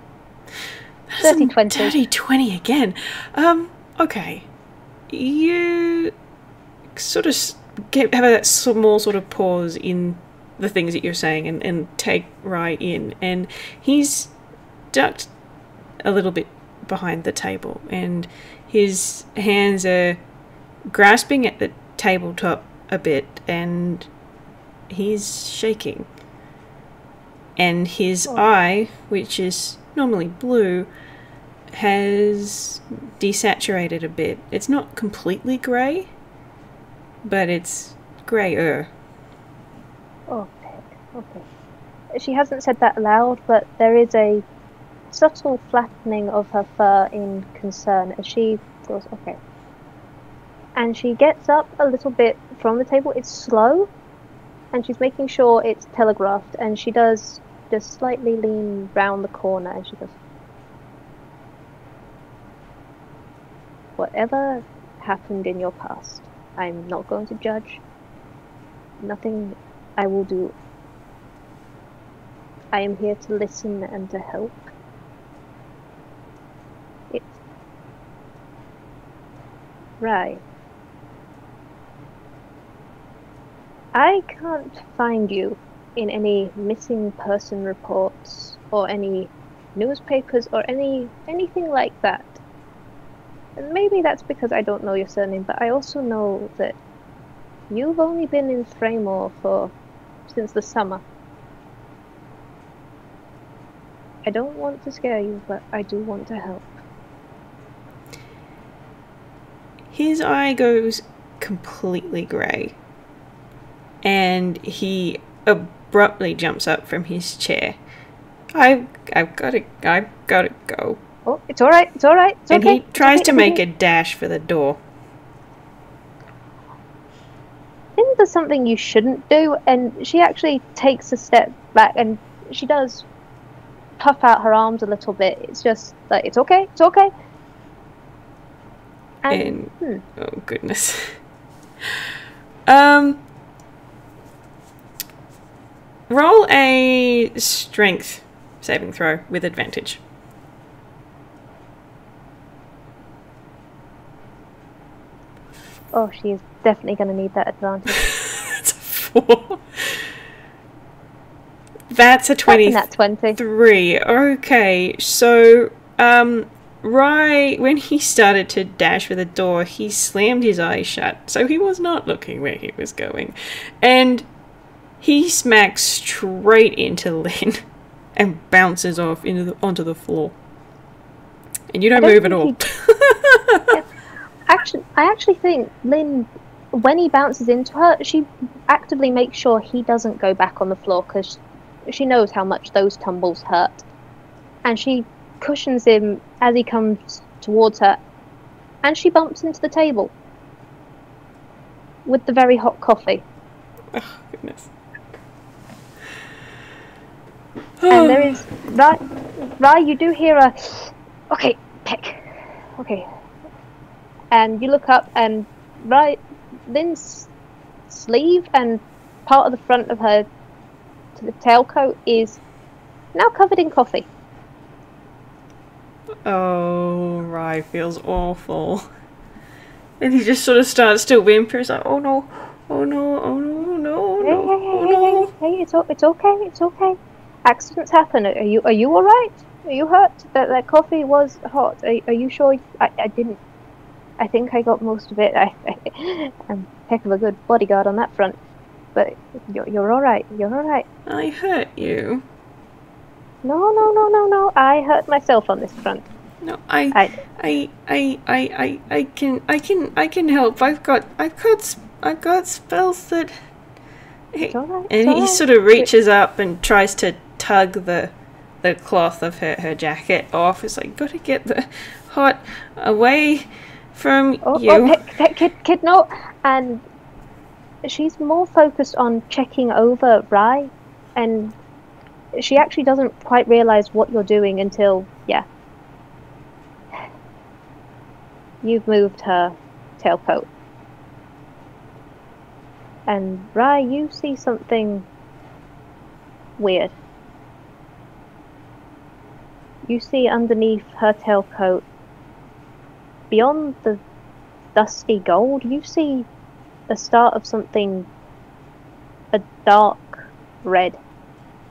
Dirty 20. Dirty 20 again. Okay. You sort of have that small sort of pause in the things that you're saying and take right in. And he's ducked a little bit behind the table, and his hands are grasping at the tabletop a bit, and he's shaking. And his eye, which is normally blue, has desaturated a bit. It's not completely grey, but it's greyer. Okay. She hasn't said that aloud, but there is a subtle flattening of her fur in concern as she goes, okay. And she gets up a little bit from the table. It's slow, and she's making sure it's telegraphed, and she does just slightly lean round the corner, and she goes, whatever happened in your past, I'm not going to judge. Nothing I will do. I am here to listen and to help. It's right. I can't find you in any missing person reports or any newspapers or anything like that. And maybe that's because I don't know your surname, but I also know that you've only been in Thramore since the summer. I don't want to scare you, but I do want to help. His eye goes completely grey, and he abruptly jumps up from his chair. I've gotta go. Oh, it's alright, it's alright, it's and okay. And he tries to make a dash for the door. I think there's something you shouldn't do, and she actually takes a step back, and she does puff out her arms a little bit. It's just like, it's okay, it's okay. And oh goodness. Roll a strength saving throw with advantage. Oh, she is definitely going to need that advantage. That's a 4. That's a 23. Okay, so right when he started to dash for the door, he slammed his eyes shut, so he was not looking where he was going, and he smacks straight into Lynn and bounces off onto the floor. And you don't move at all. Yeah. I actually think Lynn, when he bounces into her, she actively makes sure he doesn't go back on the floor because she knows how much those tumbles hurt. And she cushions him as he comes towards her, and she bumps into the table with the very hot coffee. Oh, goodness. And there is... Right, you do hear a... Okay, pick. Okay. And you look up, and Lynn's sleeve and part of the front of her tailcoat is now covered in coffee. Oh, Rye feels awful. And he just sort of starts to whimper. He's like, oh no, oh no, oh no, no, no, oh no. Hey, it's okay, it's okay. Accidents happen. Are you alright? Are you hurt? That coffee was hot. Are you sure? I didn't. I think I got most of it. I'm a heck of a good bodyguard on that front. But you're alright. You're alright. I hurt you. No, no, no, no, no. I hurt myself on this front. No, I I can help. I've got spells that. It's alright. And he sort of reaches up and tries to tug the cloth of her jacket off. It's like, gotta get the hot away from you. Oh, kid, no. And she's more focused on checking over Rye, and she actually doesn't quite realize what you're doing until, yeah, you've moved her tailcoat. And Rye, you see something weird. You see underneath her tailcoat, beyond the dusty gold, you see the start of something, a dark red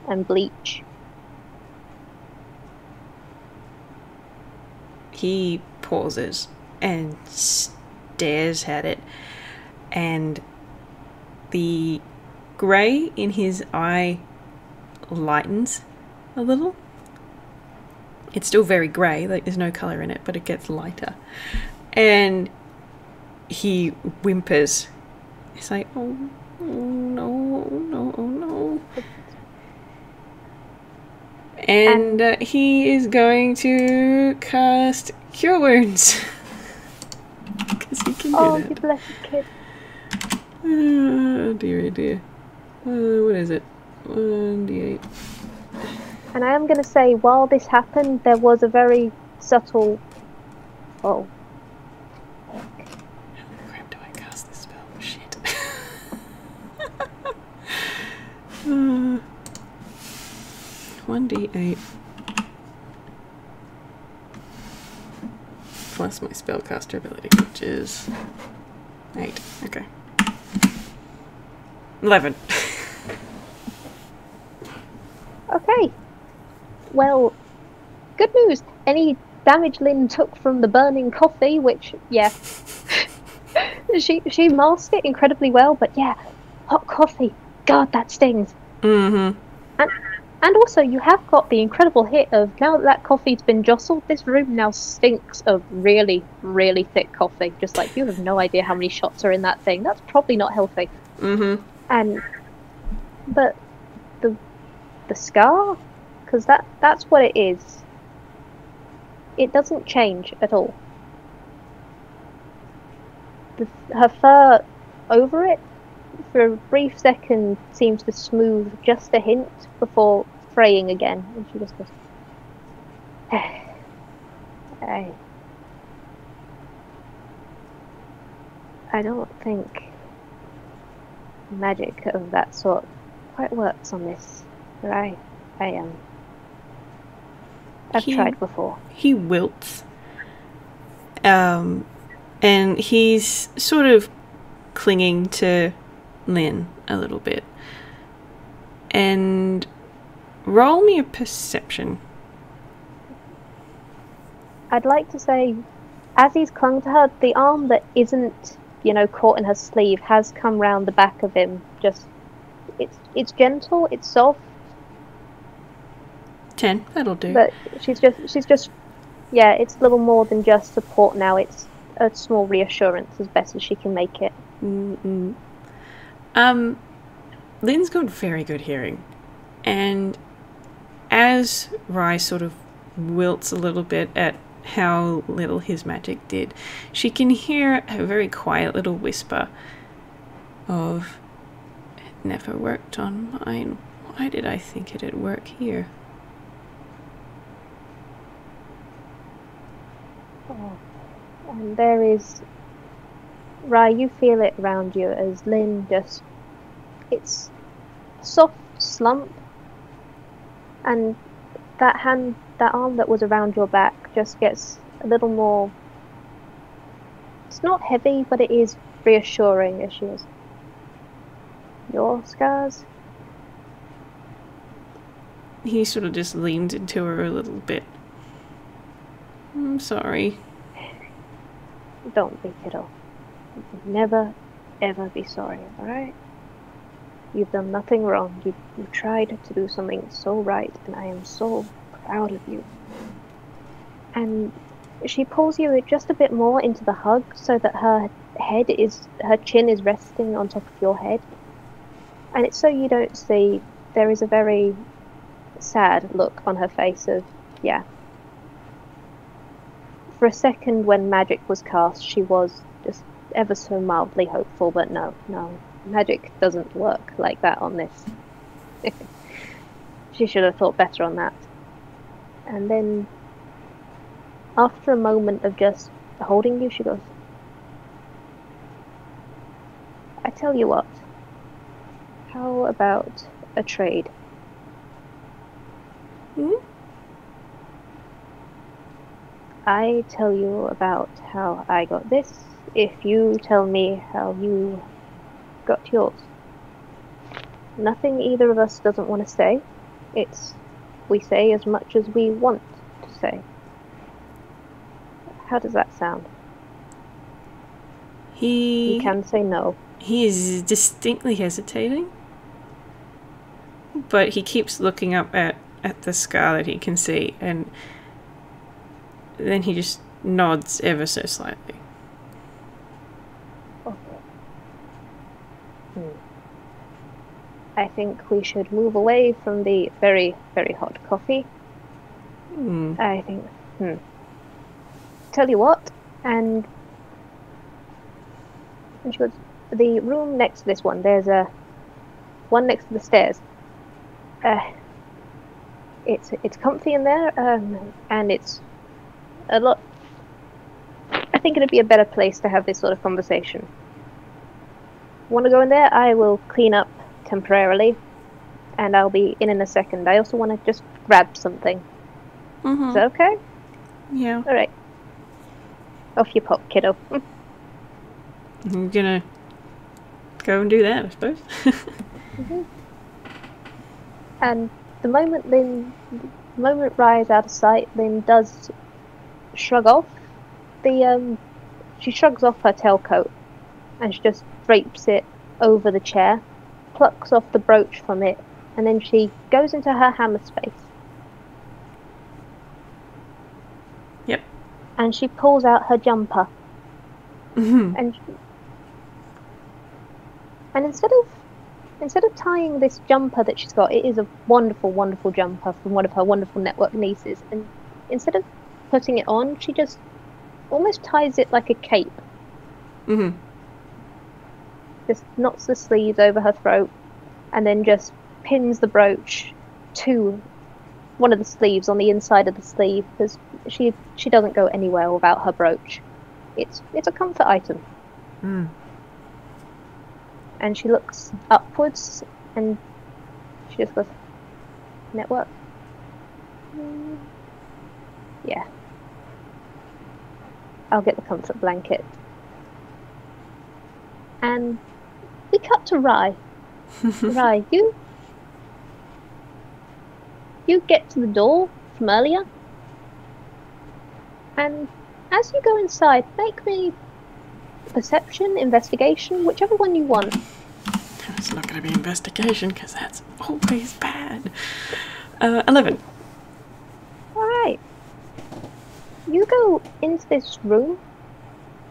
and bleach. He pauses and stares at it, and the grey in his eye lightens a little. It's still very grey, like there's no colour in it, but it gets lighter. And he whimpers. It's like, oh no, oh no, oh no. And he is going to cast Cure Wounds. Because he can do that. Oh, you blessed kid. Oh dear, oh dear. What is it? 1d8. And I am going to say, while this happened, there was a very subtle... Oh. How the crap do I cast this spell? Shit. 1d8. Plus my spellcaster ability, which is 8. Okay. 11. Okay. Well, good news. Any damage Lynn took from the burning coffee, which, yeah, she masked it incredibly well, but yeah, hot coffee, God, that stings. Mm-hmm. And also, you have got the incredible hit of, now that coffee's been jostled, this room now stinks of really, really thick coffee. Just like, you have no idea how many shots are in that thing. That's probably not healthy. Mm-hmm. But the scar? Because that's what it is. It doesn't change at all. Her fur over it, for a brief second, seems to smooth just a hint before fraying again. And she just goes, I don't think magic of that sort quite works on this. But I've tried before. He wilts. And he's sort of clinging to Lynn a little bit. And roll me a perception. I'd like to say, as he's clung to her, the arm that isn't, caught in her sleeve has come round the back of him. Just, it's gentle, it's soft. 10, that'll do. But she's just, yeah, it's a little more than just support now. It's a small reassurance as best as she can make it. Mm-mm. Lynn's got very good hearing, and as Rye sort of wilts a little bit at how little his magic did, she can hear a very quiet little whisper of, "It never worked on mine. Why did I think it'd work here?" Oh. And there is, Rye, you feel it around you as Lynn just, it's a soft slump, and that arm that was around your back just gets a little more, it's not heavy, but it is reassuring as she is. Your scars? He sort of just leans into her a little bit. "I'm sorry." Don't be, kiddo. Never, ever be sorry, alright? You've done nothing wrong. You tried to do something so right, and I am so proud of you. And she pulls you just a bit more into the hug so that her chin is resting on top of your head. And it's so you don't see, there is a very sad look on her face of, yeah. For a second when magic was cast, she was just ever so mildly hopeful, but no, magic doesn't work like that on this. She should have thought better on that. And then, after a moment of just holding you, she goes, I tell you what, how about a trade? I tell you about how I got this, if you tell me how you got yours. Nothing either of us doesn't want to say. We say as much as we want to say. How does that sound? You can say no. He is distinctly hesitating, but he keeps looking up at the scar that he can see, and then he just nods ever so slightly. Okay. I think we should move away from the very, very hot coffee. I think, Tell you what, and she goes, the room next to this one, there's one next to the stairs. It's comfy in there, and it's a lot. I think it'd be a better place to have this sort of conversation. Want to go in there? I will clean up temporarily, and I'll be in a second. I also want to just grab something. Is that okay? Yeah. All right. Off you pop, kiddo. I'm gonna go and do that, I suppose. And the moment Rye's out of sight, Lynn does shrug off she shrugs off her tailcoat, and she just drapes it over the chair, plucks off the brooch from it, and then she goes into her hammer space. Yep. And she pulls out her jumper. And instead of tying this jumper that she's got, it is a wonderful, wonderful jumper from one of her wonderful network nieces, and instead of putting it on, she just almost ties it like a cape. Just knots the sleeves over her throat, and then just pins the brooch to one of the sleeves on the inside of the sleeve, because she doesn't go anywhere without her brooch. It's a comfort item. And she looks upwards, and she just goes, network? Yeah. I'll get the comfort blanket. And we cut to Rye. Rye, you get to the door from earlier, and as you go inside, make me perception, investigation, whichever one you want. It's not going to be investigation, because that's always bad. 11. Alright. You go into this room,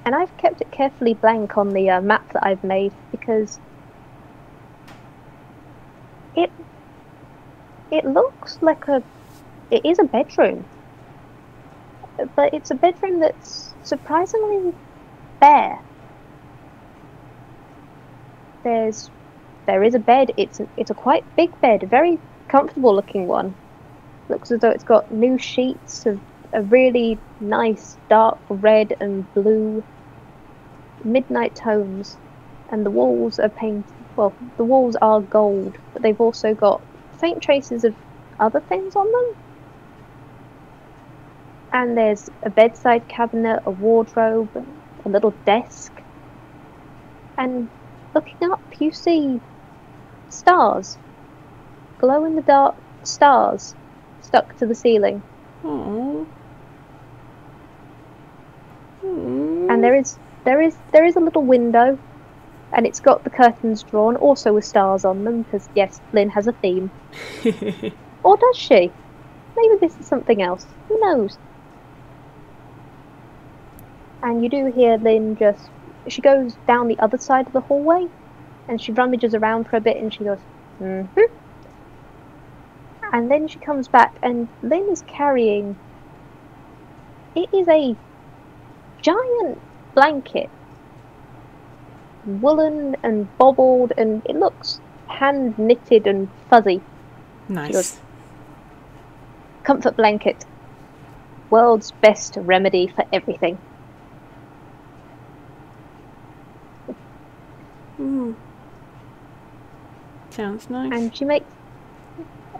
and I've kept it carefully blank on the map that I've made, because it looks like it is a bedroom, but it's a bedroom that's surprisingly bare. There is a bed. It's a quite big bed, a very comfortable looking one. Looks as though it's got new sheets of a really nice dark red and blue midnight tones, and the walls are painted. Well, the walls are gold, but they've also got faint traces of other things on them. And there's a bedside cabinet, a wardrobe, a little desk. And looking up, you see stars, glow-in-the-dark stars stuck to the ceiling. Aww. And there is a little window And it's got the curtains drawn, also with stars on them, because yes, Lynn has a theme. Or does she? Maybe this is something else. Who knows? And you do hear Lynn just... She goes down the other side of the hallway, and she rummages around for a bit, and she goes, mm-hmm. And then she comes back, and Lynn is carrying... It is a giant blanket. Woolen and bobbled, and it looks hand-knitted and fuzzy. Nice. She goes, comfort blanket. World's best remedy for everything. Sounds nice.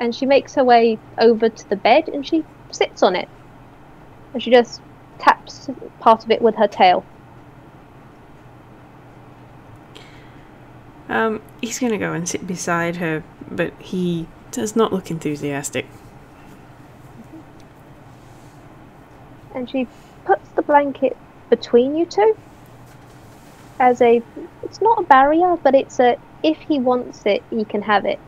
And she makes her way over to the bed, and she sits on it. And she just taps part of it with her tail. He's gonna go and sit beside her, but he does not look enthusiastic. And she puts the blanket between you two as a... It's not a barrier, but it's a... If he wants it, he can have it.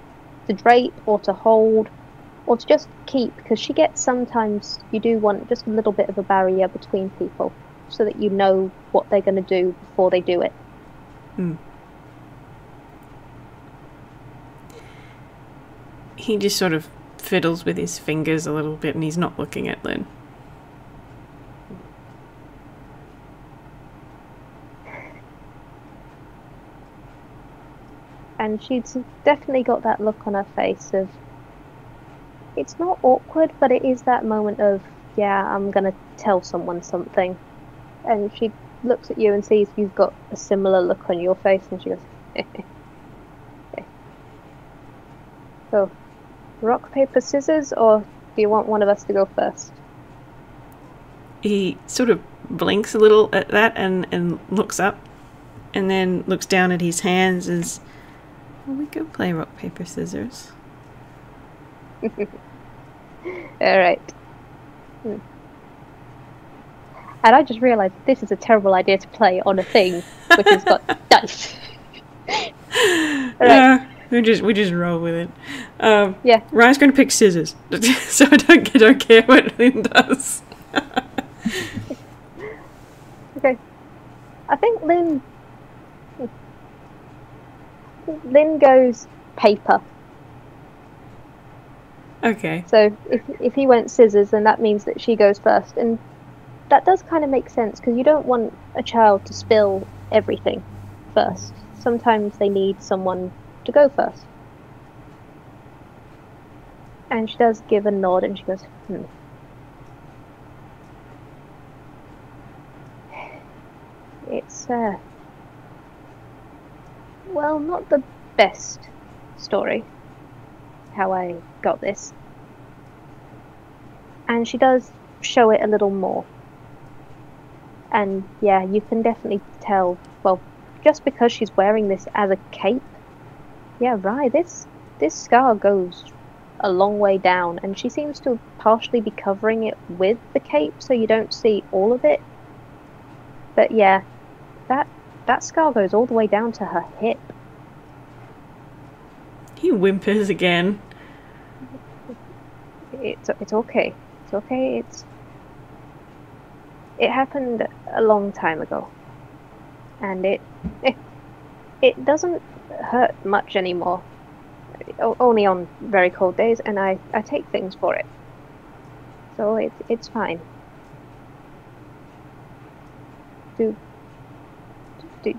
To drape, or to hold, or to just keep, because she gets sometimes... You do want just a little bit of a barrier between people, so that you know what they're going to do before they do it. He just sort of fiddles with his fingers a little bit, and he's not looking at Lynn. And she's definitely got that look on her face of... It's not awkward, but it is that moment of, yeah, I'm going to tell someone something. And she looks at you and sees you've got a similar look on your face, and she goes, So, rock, paper, scissors, or do you want one of us to go first? He sort of blinks a little at that and looks up, and then looks down at his hands as... Well, we go play rock, paper, scissors. Alright. And I just realised this is a terrible idea to play on a thing which has got dice. Yeah, we just roll with it. Yeah. Ryan's going to pick scissors, so I don't care what Lynn does. Okay. I think Lynn goes paper. Okay. So if he went scissors, then that means that she goes first, and that does kind of make sense, because you don't want a child to spill everything first. Sometimes they need someone to go first. And she does give a nod, and she goes, It's, well, not the best story, how I got this. And she does show it a little more. And yeah, you can definitely tell, well, just because she's wearing this as a cape, yeah, right, this scar goes a long way down, and she seems to partially be covering it with the cape, so you don't see all of it. But yeah, that scar goes all the way down to her hip. He whimpers again. It's okay. It's okay. It happened a long time ago, and it doesn't hurt much anymore. Only on very cold days, and I take things for it. So it's fine. Do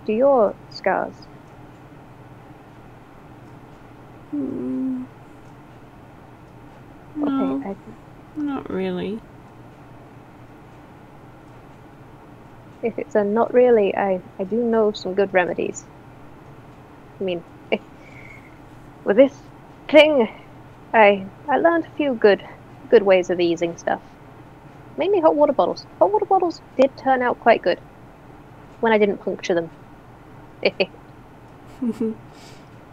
your scars? No, Okay, not really. if it's a not really, I do know some good remedies. I mean, with this thing, I learned a few good ways of easing stuff. Mainly hot water bottles. Hot water bottles did turn out quite good when I didn't puncture them.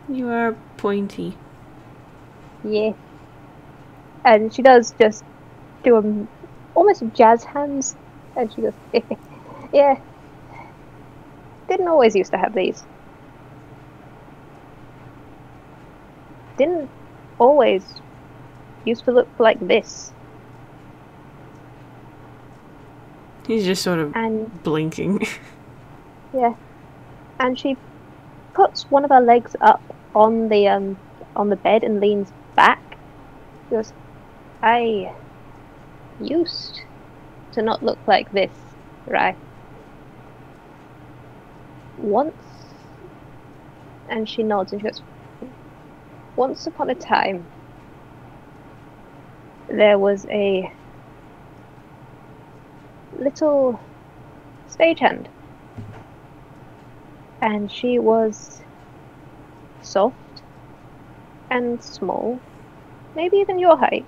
You are pointy. Yeah. And she does just do almost jazz hands, and she goes, yeah. Didn't always used to have these. didn't always used to look like this. He's just sort of And blinking. yeah, and she puts one of her legs up on the bed and leans back. She goes, I used to not look like this, right? Once, and she nods and she goes, once upon a time, there was a little stagehand, and she was soft and small, maybe even your height,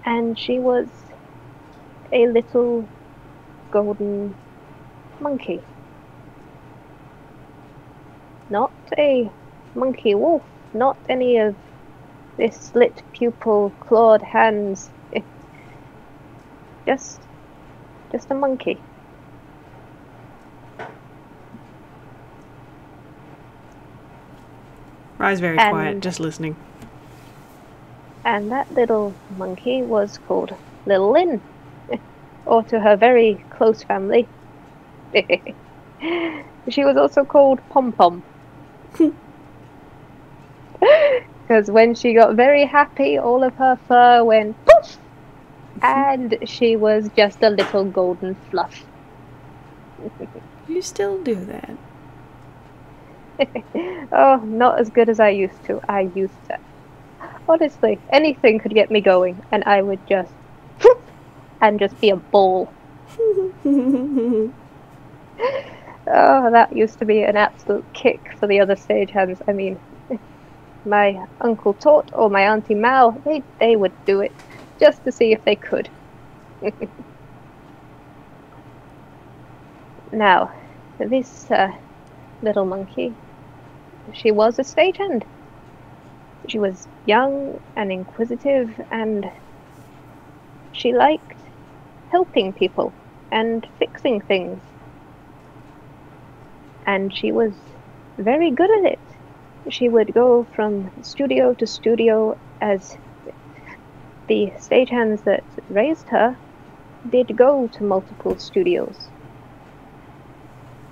and she was a little golden monkey. Not a monkey wolf, not any of this slit pupil, clawed hands. Just a monkey. Rye's very quiet, just listening. And that little monkey was called Little Lynn, or to her very close family. She was also called Pom Pom. Because when she got very happy, all of her fur went poof, and she was just a little golden fluff. You still do that? Oh, not as good as I used to. I used to. Honestly, anything could get me going, and I would just poof, and just be a ball. Oh, that used to be an absolute kick for the other stagehands. I mean, my Uncle Tot or my Auntie Mao, they would do it just to see if they could. Now, this little monkey, she was a stagehand. She was young and inquisitive, and she liked helping people and fixing things. And she was very good at it. She would go from studio to studio, as the stagehands that raised her did go to multiple studios.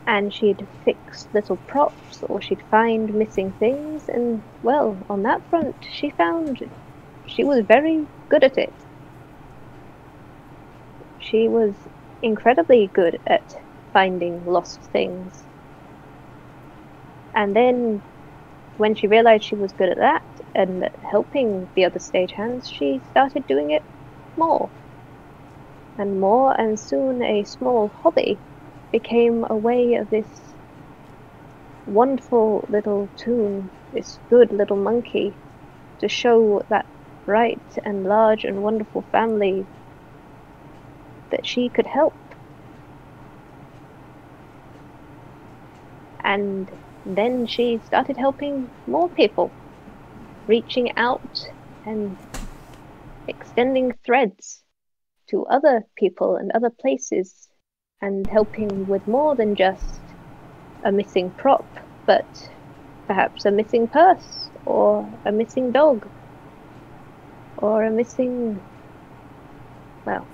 And she'd fix little props, or she'd find missing things, and, well, on that front, she found she was very good at it. She was incredibly good at finding lost things. And then, when she realized she was good at that, and at helping the other stagehands, she started doing it more. And more, and soon a small hobby became a way of this wonderful little Toon, this good little monkey, to show that bright and large and wonderful family that she could help. And then she started helping more people, reaching out and extending threads to other people and other places, and helping with more than just a missing prop, but perhaps a missing purse, or a missing dog, or a missing... well,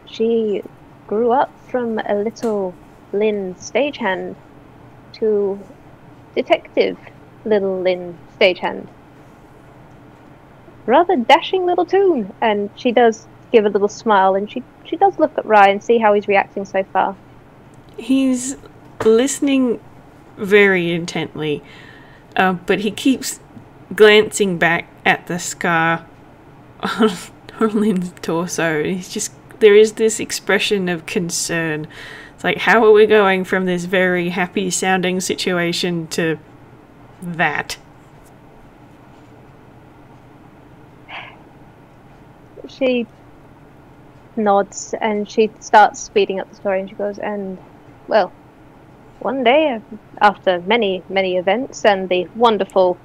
she grew up from a little Lynn stagehand to detective little Lynn stagehand. Rather dashing little Toon, and she does give a little smile, and she does look at Ryan and see how he's reacting so far. He's listening very intently, but he keeps glancing back at the scar on Lynn's torso. There is this expression of concern. It's like, how are we going from this very happy sounding situation to that? She nods and she starts speeding up the story, and she goes, and, well, one day, after many, many events and the wonderful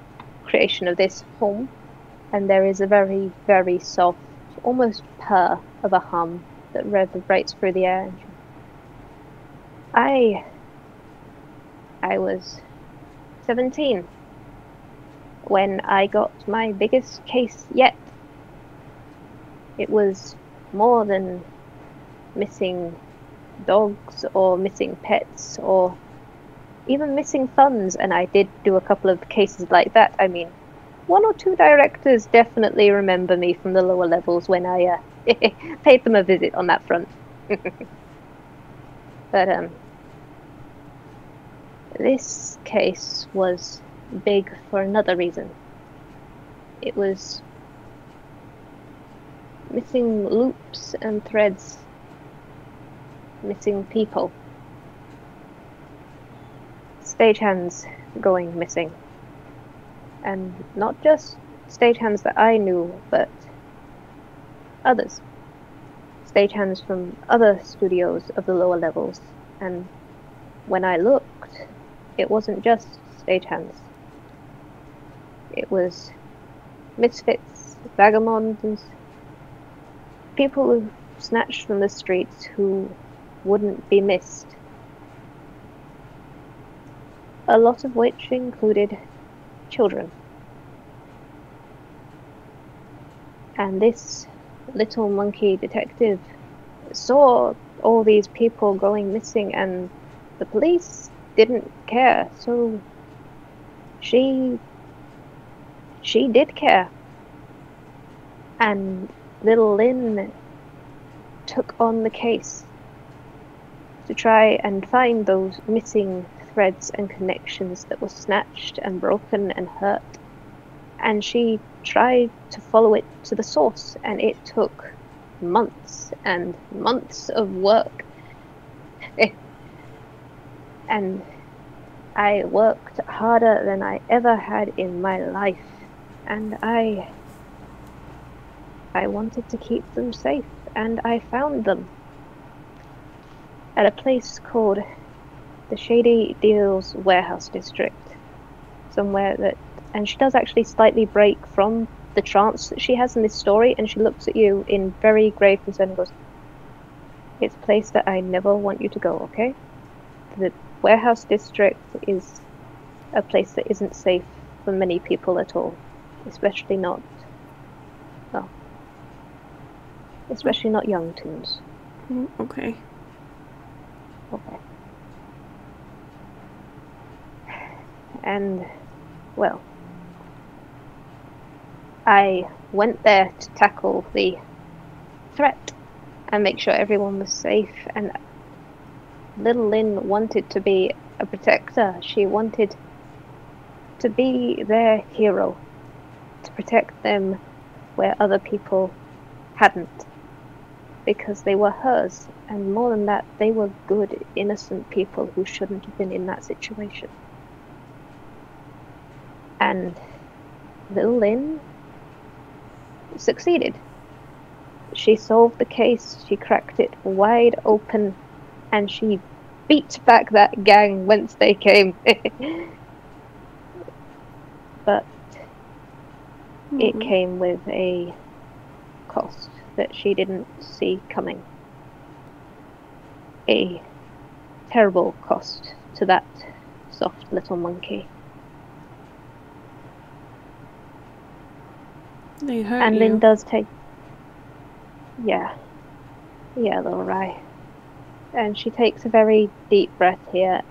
creation of this home, and there is a very, very soft, almost purr of a hum that reverberates through the air. I was 2017, when I got my biggest case yet. It was more than missing dogs or missing pets or even missing funds, and I did do a couple of cases like that. I mean, 1 or 2 directors definitely remember me from the lower levels when I paid them a visit on that front. But this case was big for another reason. It was missing loops and threads, missing people, stagehands going missing. And not just stagehands that I knew, but others. Stagehands from other studios of the lower levels. And when I looked, it wasn't just stagehands. It was misfits, vagabonds, people who snatched from the streets who wouldn't be missed. A lot of which included children. And this little monkey detective saw all these people going missing, and the police didn't care, so she did care. And little Lynn took on the case to try and find those missing threads and connections that were snatched and broken and hurt. And she tried to follow it to the source, and it took months and months of work. And I worked harder than I ever had in my life, and I wanted to keep them safe, and I found them at a place called the Shady Deals Warehouse District, somewhere that, and she does actually slightly break from the trance that she has in this story, and she looks at you in very grave concern and goes, "It's a place that I never want you to go, okay? The Warehouse District is a place that isn't safe for many people at all, especially not, well, especially not young toons." Okay. Okay. And, well, I went there to tackle the threat and make sure everyone was safe, and little Lynn wanted to be a protector. She wanted to be their hero, to protect them where other people hadn't, because they were hers, and more than that, they were good, innocent people who shouldn't have been in that situation. And little Lynn succeeded. She solved the case, she cracked it wide open, and she beat back that gang whence they came. But it came with a cost that she didn't see coming. A terrible cost to that soft little monkey. They hurt And you. Lynn does take... Yeah, little Rye. And she takes a very deep breath here,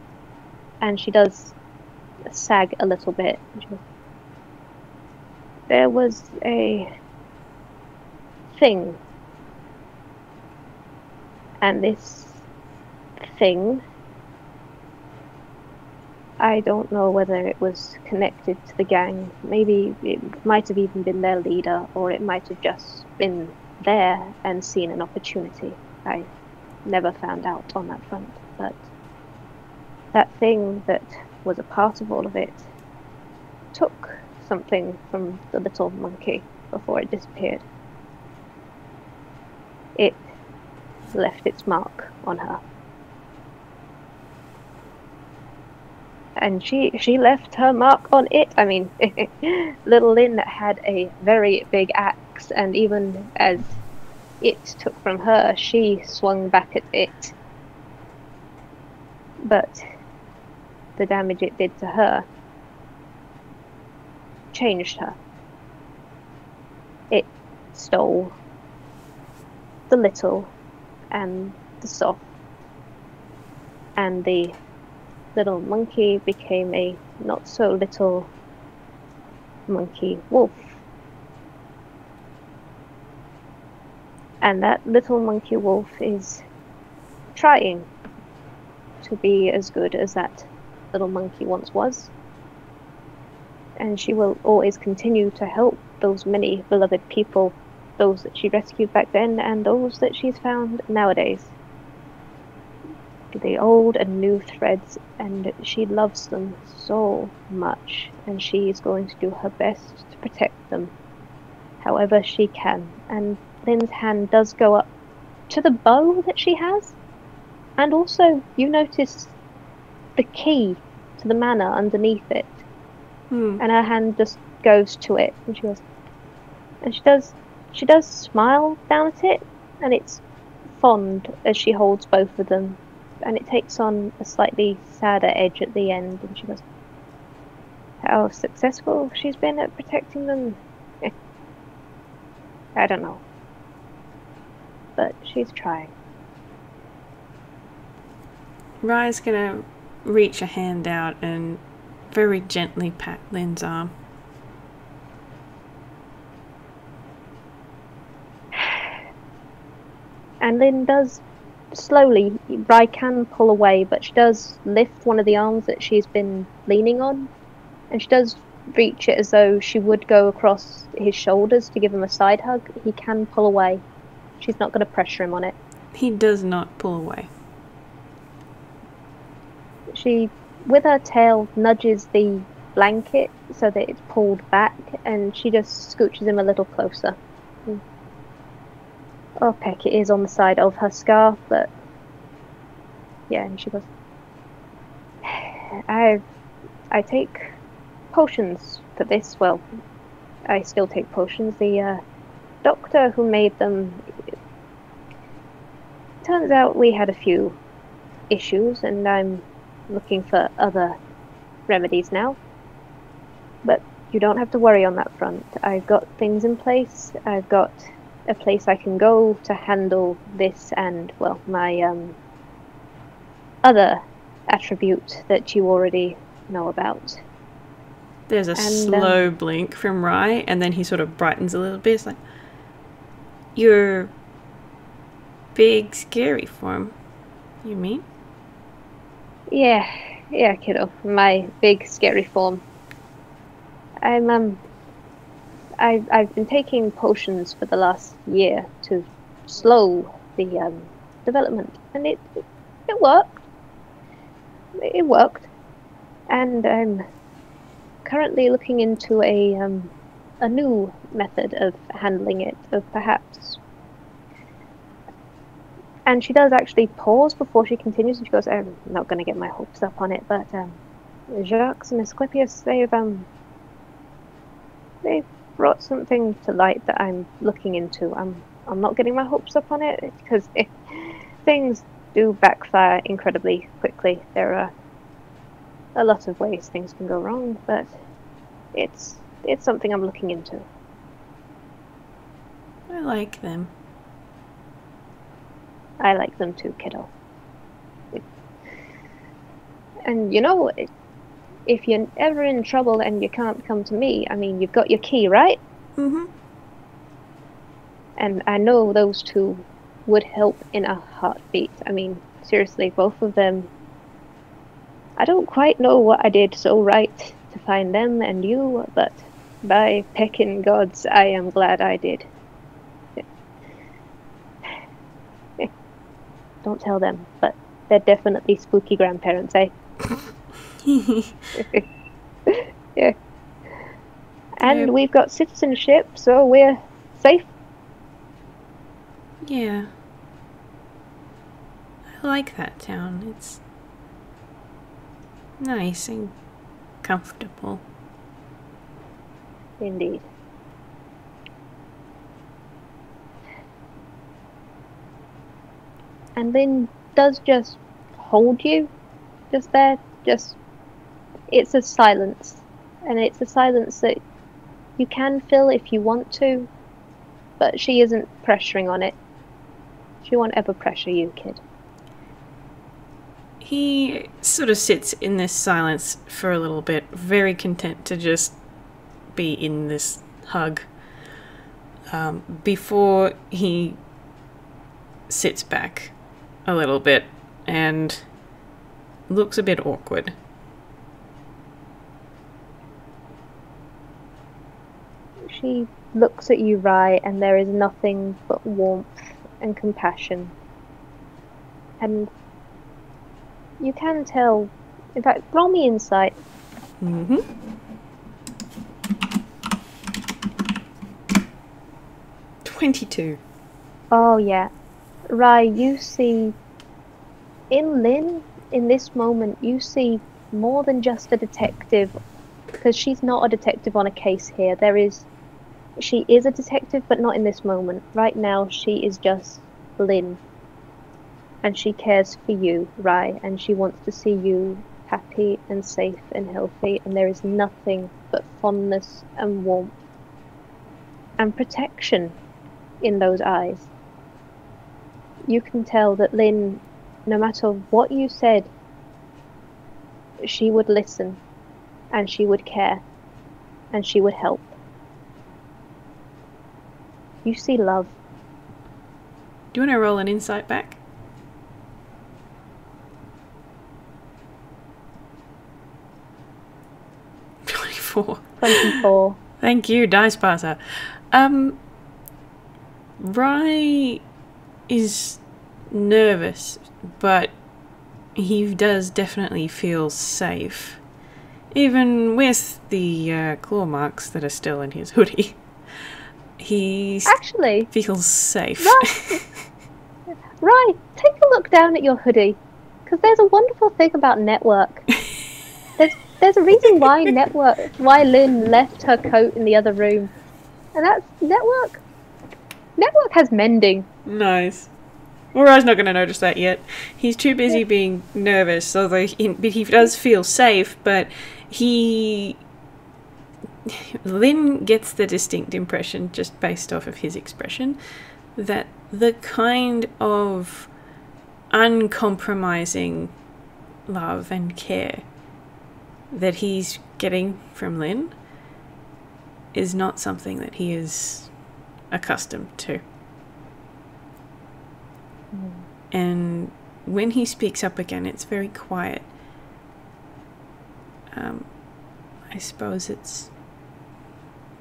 and she does sag a little bit. There was a thing, and this thing, I don't know whether it was connected to the gang. Maybe it might have even been their leader, or it might have just been there and seen an opportunity. I never found out on that front, but that thing that was a part of all of it took something from the little monkey before it disappeared. It left its mark on her. And she left her mark on it. I mean, little Lynn had a very big axe, and even as it took from her, she swung back at it. But the damage it did to her changed her. It stole the little and the soft, and the little monkey became a not so little monkey wolf. And that little monkey wolf is trying to be as good as that little monkey once was. And she will always continue to help those many beloved people, those that she rescued back then and those that she's found nowadays. The old and new threads, and she loves them so much, and she is going to do her best to protect them however she can. And Lynn's hand does go up to the bow that she has, and also you notice the key to the manor underneath it. And her hand just goes to it, and she goes, and she does smile down at it, and it's fond as she holds both of them, and it takes on a slightly sadder edge at the end, and she goes, how successful she's been at protecting them? I don't know. But she's trying. Rye's gonna reach a hand out and very gently pat Lynn's arm. And Lynn does slowly, Rye can pull away, but she does lift one of the arms that she's been leaning on, and she does reach it as though she would go across his shoulders to give him a side hug. He can pull away. She's not going to pressure him on it. He does not pull away. She, with her tail, nudges the blanket so that it's pulled back, and she just scooches him a little closer. Oh, Peck, it is on the side of her scarf, but yeah, and she goes, I take potions for this. Well, I still take potions. The doctor who made them, turns out we had a few issues, and I'm looking for other remedies now. But you don't have to worry on that front. I've got things in place. I've got a place I can go to handle this and, well, my other attribute that you already know about. There's a slow blink from Rye, and then he sort of brightens a little bit. It's like, your big scary form, you mean? Yeah, kiddo. My big scary form. I've been taking potions for the last year to slow the development, and it worked. It worked, and I'm currently looking into a new method of handling it, of perhaps. And she does actually pause before she continues, and she goes, I'm not going to get my hopes up on it, but Jacques and Asclepius, they've brought something to light that I'm looking into. I'm not getting my hopes up on it, because things do backfire incredibly quickly. There are a lot of ways things can go wrong, but it's something I'm looking into. I like them. I like them too, kiddo. And you know, if you're ever in trouble and you can't come to me, I mean, you've got your key, right? Mm-hmm. And I know those two would help in a heartbeat. I mean, seriously, both of them. I don't quite know what I did so right to find them and you, but by pecking gods, I am glad I did. Don't tell them, but they're definitely spooky grandparents, eh? Yeah. And we've got citizenship, so we're safe. Yeah. I like that town. It's nice and comfortable. Indeed. And Lynn does just hold you, just there, it's a silence. And it's a silence that You can fill if you want to, but she isn't pressuring on it. She won't ever pressure you, kid. He sort of sits in this silence for a little bit, very content to just be in this hug, before he sits back a little bit and looks a bit awkward. She looks at you, Rye, and there is nothing but warmth and compassion. And you can tell. In fact, roll me insight. Mm-hmm. 22. Oh, yeah. Rye, you see. In Lynn, in this moment, you see more than just a detective. Because she's not a detective on a case here. She is a detective, but not in this moment. Right now, she is just Lynn. And she cares for you, Rye, and she wants to see you happy and safe and healthy, and there is nothing but fondness and warmth and protection in those eyes. You can tell that Lynn, no matter what you said, she would listen, and she would care, and she would help. You see love. Do you want to roll an insight back? 24. 24. Thank you, Dice Passer. Rye is nervous, but he does definitely feel safe. Even with the claw marks that are still in his hoodie. He Actually, feels safe. Rye, take a look down at your hoodie, because there's a wonderful thing about Network. There's a reason why Lynn left her coat in the other room, and that's Network. Network has mending. Nice. Well, Rye's not going to notice that yet. He's too busy being nervous, although he does feel safe, but Lynn gets the distinct impression, just based off of his expression, that the kind of uncompromising love and care that he's getting from Lynn is not something that he is accustomed to. And when he speaks up again, it's very quiet. I suppose it's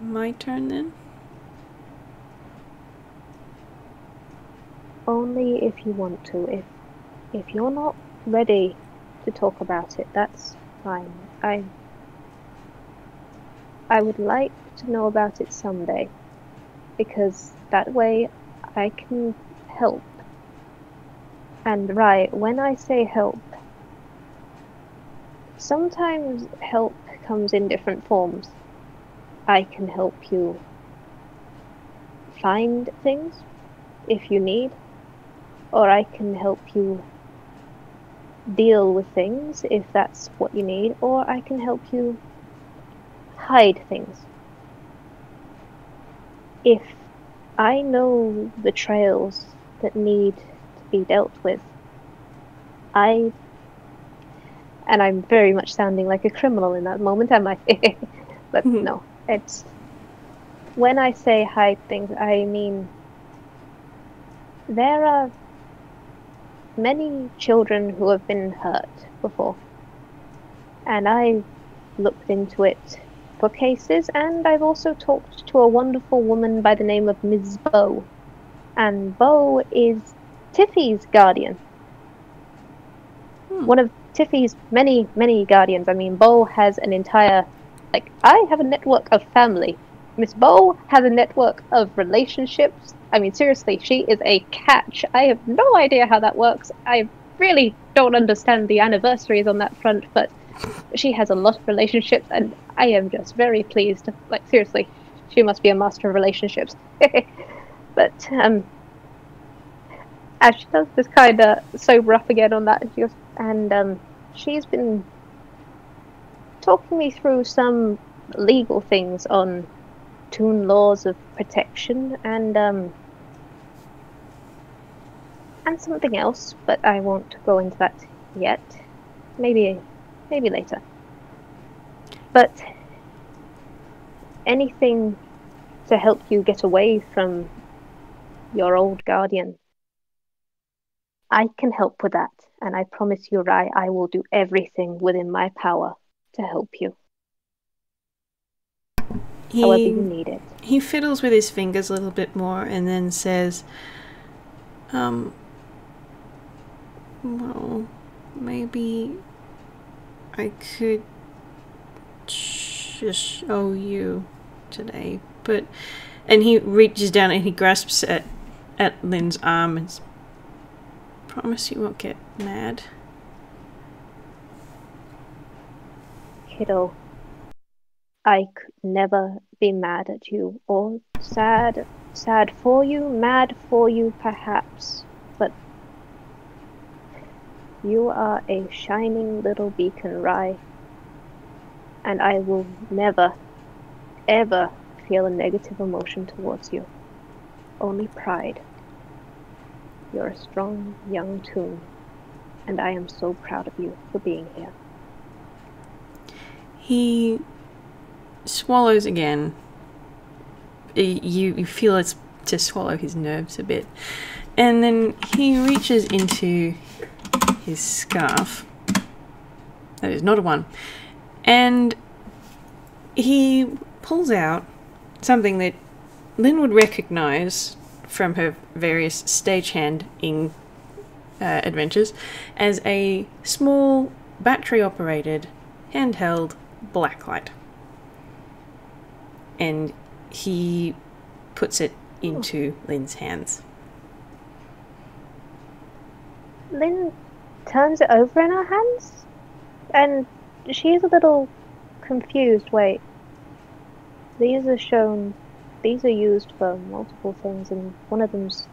my turn then? Only if you want to. If you're not ready to talk about it, that's fine. I would like to know about it someday, because that way I can help. And right, when I say help, sometimes help comes in different forms. I can help you find things if you need, or I can help you deal with things if that's what you need, or I can help you hide things. If I know the trails that need to be dealt with, and I'm very much sounding like a criminal in that moment, am I? But no, it's when I say hide things, I mean there are many children who have been hurt before, and I looked into it for cases, and I've also talked to a wonderful woman by the name of Ms. Bow, and Bow is Tiffy's guardian. One of Tiffy's many, many guardians. I mean, Bow has an entire, I have a network of family. Miss Bow has a network of relationships. I mean, seriously, she is a catch. I have no idea how that works. I really don't understand the anniversaries on that front, but she has a lot of relationships, and I am just very pleased. Seriously, she must be a master of relationships. But, as she does this kind of sober up again on that, she's been talking me through some legal things on Toon laws of protection and something else, but I won't go into that yet. Maybe later. But anything to help you get away from your old guardian, I can help with that, and I promise you, Rai, I will do everything within my power to help you. However you need it. He fiddles with his fingers a little bit more and then says, well, maybe I could just show you today, but... And he reaches down and he grasps at Lynn's arm and promise you won't get mad. Kiddo, I could never be mad at you, or sad for you, mad for you perhaps, but you are a shining little beacon, Rai, and I will never, ever feel a negative emotion towards you. Only pride. You're a strong young Toon, and I am so proud of you for being here. He swallows again. You feel it's to swallow his nerves a bit. And then he reaches into his scarf. That is not a one. And he pulls out something that Lynn would recognise from her various stagehanding adventures as a small battery-operated handheld blacklight. And he puts it into Lynn's hands. Lynn turns it over in her hands, and she's a little confused. Wait, these are used for multiple things, and one of them's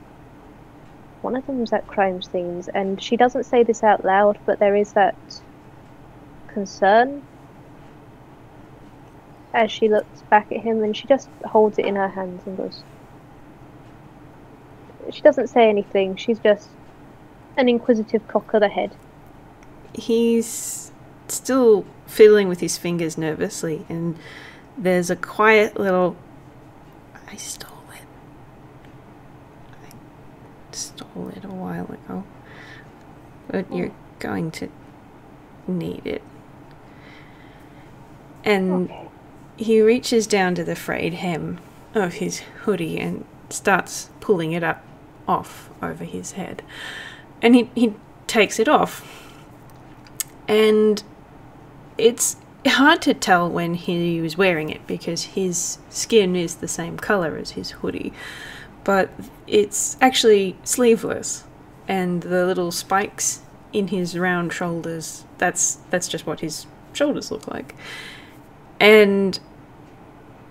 at crime scenes, and she doesn't say this out loud, but there is that concern as she looks back at him, and she just holds it in her hands and goes... She doesn't say anything, she's just an inquisitive cock of the head. He's still fiddling with his fingers nervously, and there's a quiet little... I stole it a while ago, but you're going to need it. And okay. He reaches down to the frayed hem of his hoodie and starts pulling it off over his head. And he takes it off. And it's hard to tell when he was wearing it because his skin is the same colour as his hoodie. But it's actually sleeveless. And the little spikes in his round shoulders, that's just what his shoulders look like. And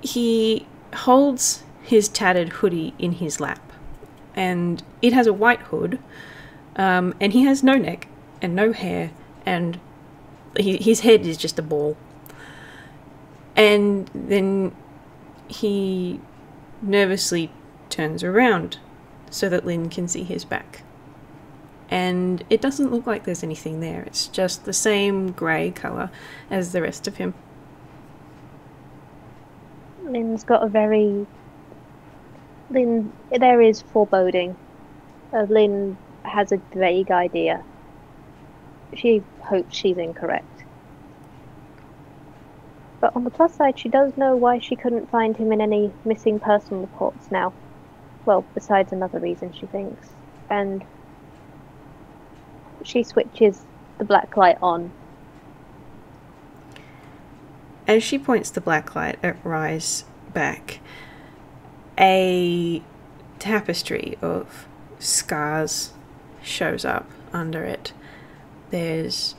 he holds his tattered hoodie in his lap. And it has a white hood. And he has no neck and no hair. And his head is just a ball. And then he nervously turns around so that Lynn can see his back. And it doesn't look like there's anything there. It's just the same grey colour as the rest of him. Lynn's got a very... There is foreboding. Lynn has a vague idea. She hopes she's incorrect. But on the plus side, she does know why she couldn't find him in any missing person reports now. Well, besides another reason, she thinks. And she switches the black light on. As she points the black light at Rai's back, a tapestry of scars shows up under it. There's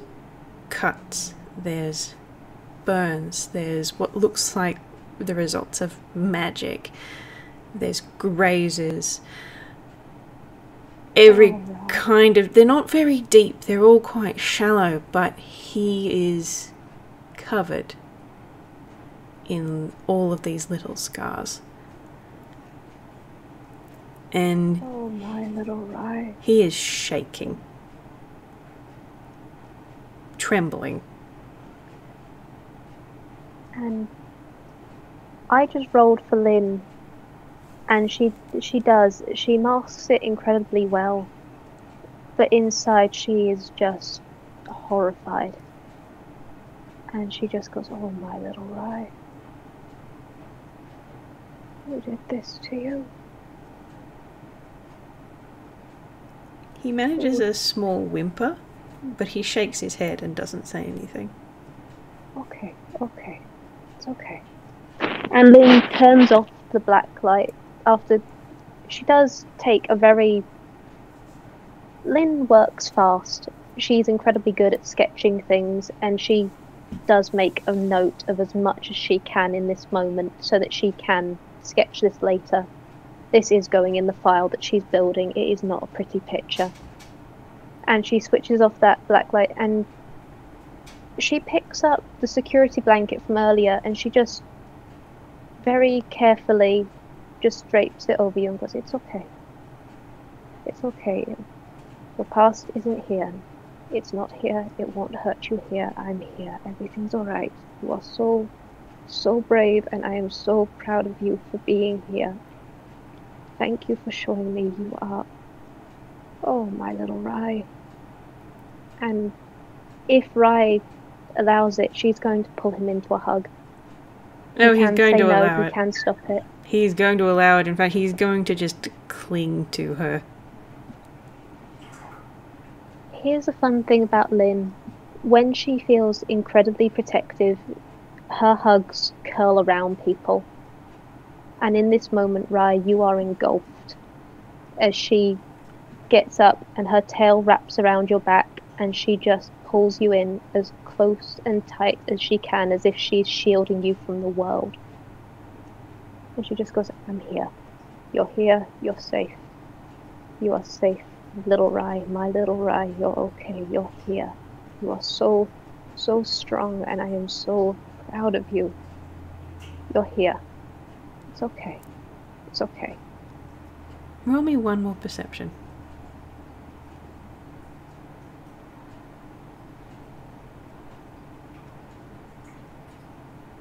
cuts, there's burns, there's what looks like the results of magic, there's grazes, every kind of... They're not very deep, they're all quite shallow, but he is covered in all of these little scars. And Oh, my little Rye. he is shaking, trembling. And I just rolled for Lynn, and she masks it incredibly well, but inside she is just horrified. And she just goes, oh, my little Rye. Who did this to you? He manages a small whimper, but he shakes his head and doesn't say anything. Okay, it's okay. And Lynn turns off the black light after she does take a very... Lynn works fast. She's incredibly good at sketching things, and she does make a note of as much as she can in this moment so that she can sketch this later. This is going in the file that she's building. It is not a pretty picture. And she switches off that black light and she picks up the security blanket from earlier and she just very carefully just drapes it over you and goes, it's okay. It's okay. Your past isn't here. It's not here. It won't hurt you here. I'm here. Everything's alright. You are so brave, and I am so proud of you for being here. Thank you for showing me you are... Oh, my little Rye. And if Rye allows it, she's going to pull him into a hug. No, he's going to allow it. He can stop it. He's going to allow it. In fact, he's going to just cling to her. Here's a fun thing about Lynn. When she feels incredibly protective, her hugs curl around people. And in this moment, Rye, you are engulfed as she gets up and her tail wraps around your back and she just pulls you in as close and tight as she can, as if she's shielding you from the world. And she just goes, I'm here. You're here. You're safe. You are safe. Little Rye, my little Rye, you're okay. You're here. You are so strong, and I am so proud of you. You're here. It's okay. It's okay. Roll me one more perception.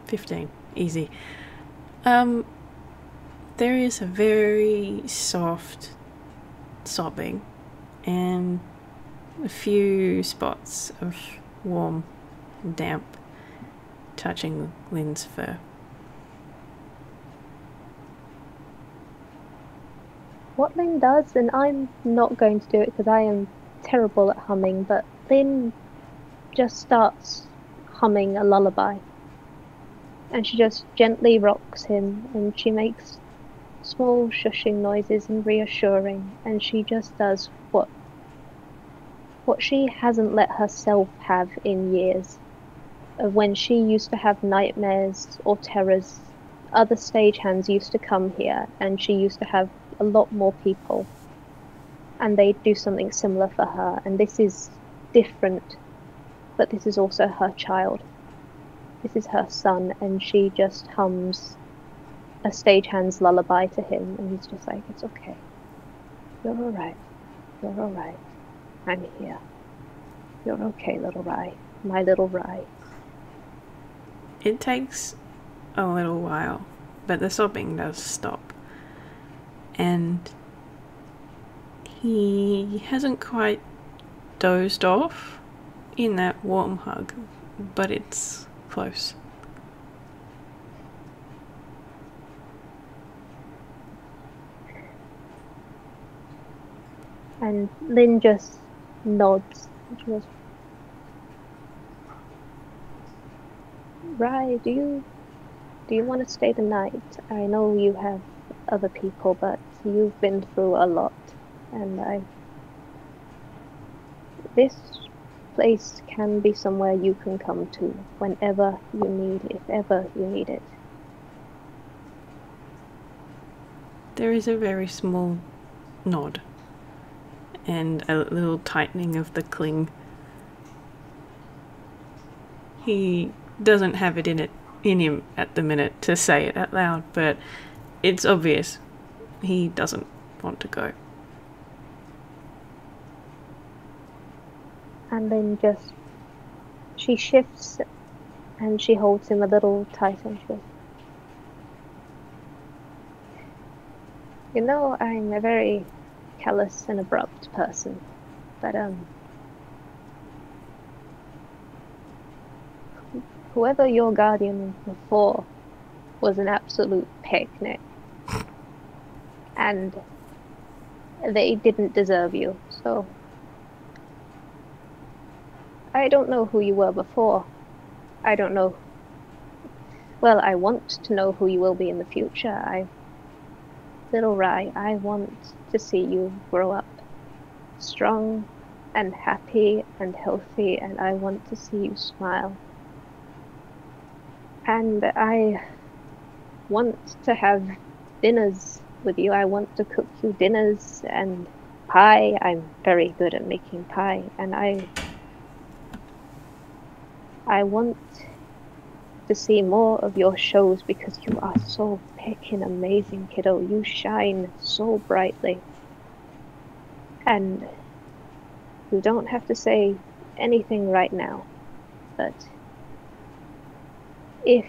15. Easy. There is a very soft sobbing and a few spots of warm, damp touching Lynn's fur. What Lynn does, and I'm not going to do it because I am terrible at humming, but Lynn just starts humming a lullaby. And she just gently rocks him, and she makes small shushing noises and reassuring, and she just does what she hasn't let herself have in years. When she used to have nightmares or terrors, other stagehands used to come here, and she used to have a lot more people, and they'd do something similar for her. And this is different, but this is also her child. This is her son, and she just hums a stagehand's lullaby to him, and he's just like, it's okay. You're alright. You're alright. I'm here. You're okay, little Rye. My little Rye. It takes a little while, but the sobbing does stop. And he hasn't quite dozed off in that warm hug, but it's close. And Lynn just nods. She goes, Rye, do you want to stay the night? I know you have other people, but you've been through a lot, and this place can be somewhere you can come to whenever you need, if ever you need it. There is a very small nod and a little tightening of the cling. He doesn't have it in it in him at the minute to say it out loud, but it's obvious he doesn't want to go. And then she shifts and she holds him a little tighter and she goes, "You know, I'm a very callous and abrupt person, but whoever your guardian was before was an absolute picnic. And they didn't deserve you, so I don't know who you were before. I don't know. Well, I want to know who you will be in the future. Little Rye, I want to see you grow up strong and happy and healthy, and I want to see you smile. And I want to have dinners with you. I want to cook you dinners and pie. I'm very good at making pie, and I want to see more of your shows because you are so pickin' amazing, kiddo. You shine so brightly. And you don't have to say anything right now, but if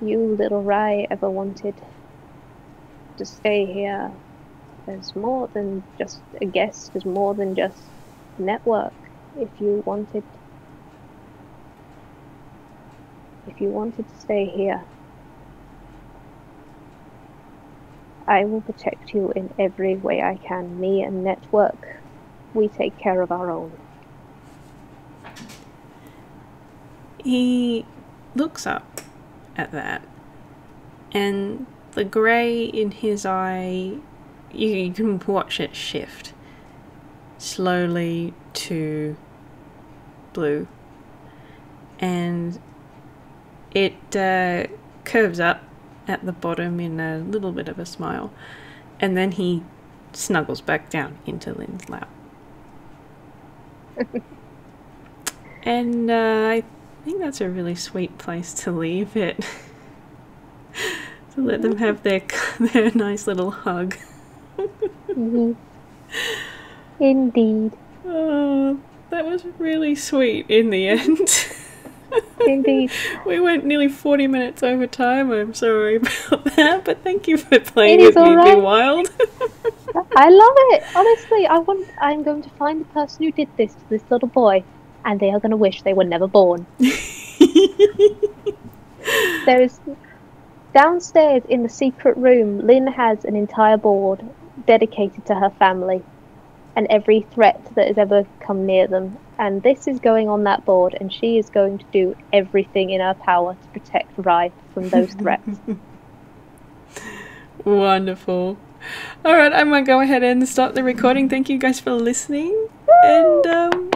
you, Little Rye, ever wanted to stay here as more than just a guest, as more than just a network, if you wanted to stay here, I will protect you in every way I can. Me and Network, we take care of our own." He looks up at that, and the grey in his eye, you can watch it shift slowly to blue, and it curves up at the bottom in a little bit of a smile, and then he snuggles back down into Lynn's lap. And I think that's a really sweet place to leave it. To let them have their nice little hug. Mm-hmm. Indeed. Oh, that was really sweet in the end. Indeed. We went nearly 40 minutes over time. I'm sorry about that, but thank you for playing with me, Be Wild. I love it. Honestly, I'm going to find the person who did this to this little boy, and they are going to wish they were never born. There's downstairs in the secret room, Lynn has an entire board dedicated to her family and every threat that has ever come near them. And this is going on that board, and she is going to do everything in her power to protect Rye from those threats. Wonderful. Alright, I'm going to go ahead and stop the recording. Thank you guys for listening. And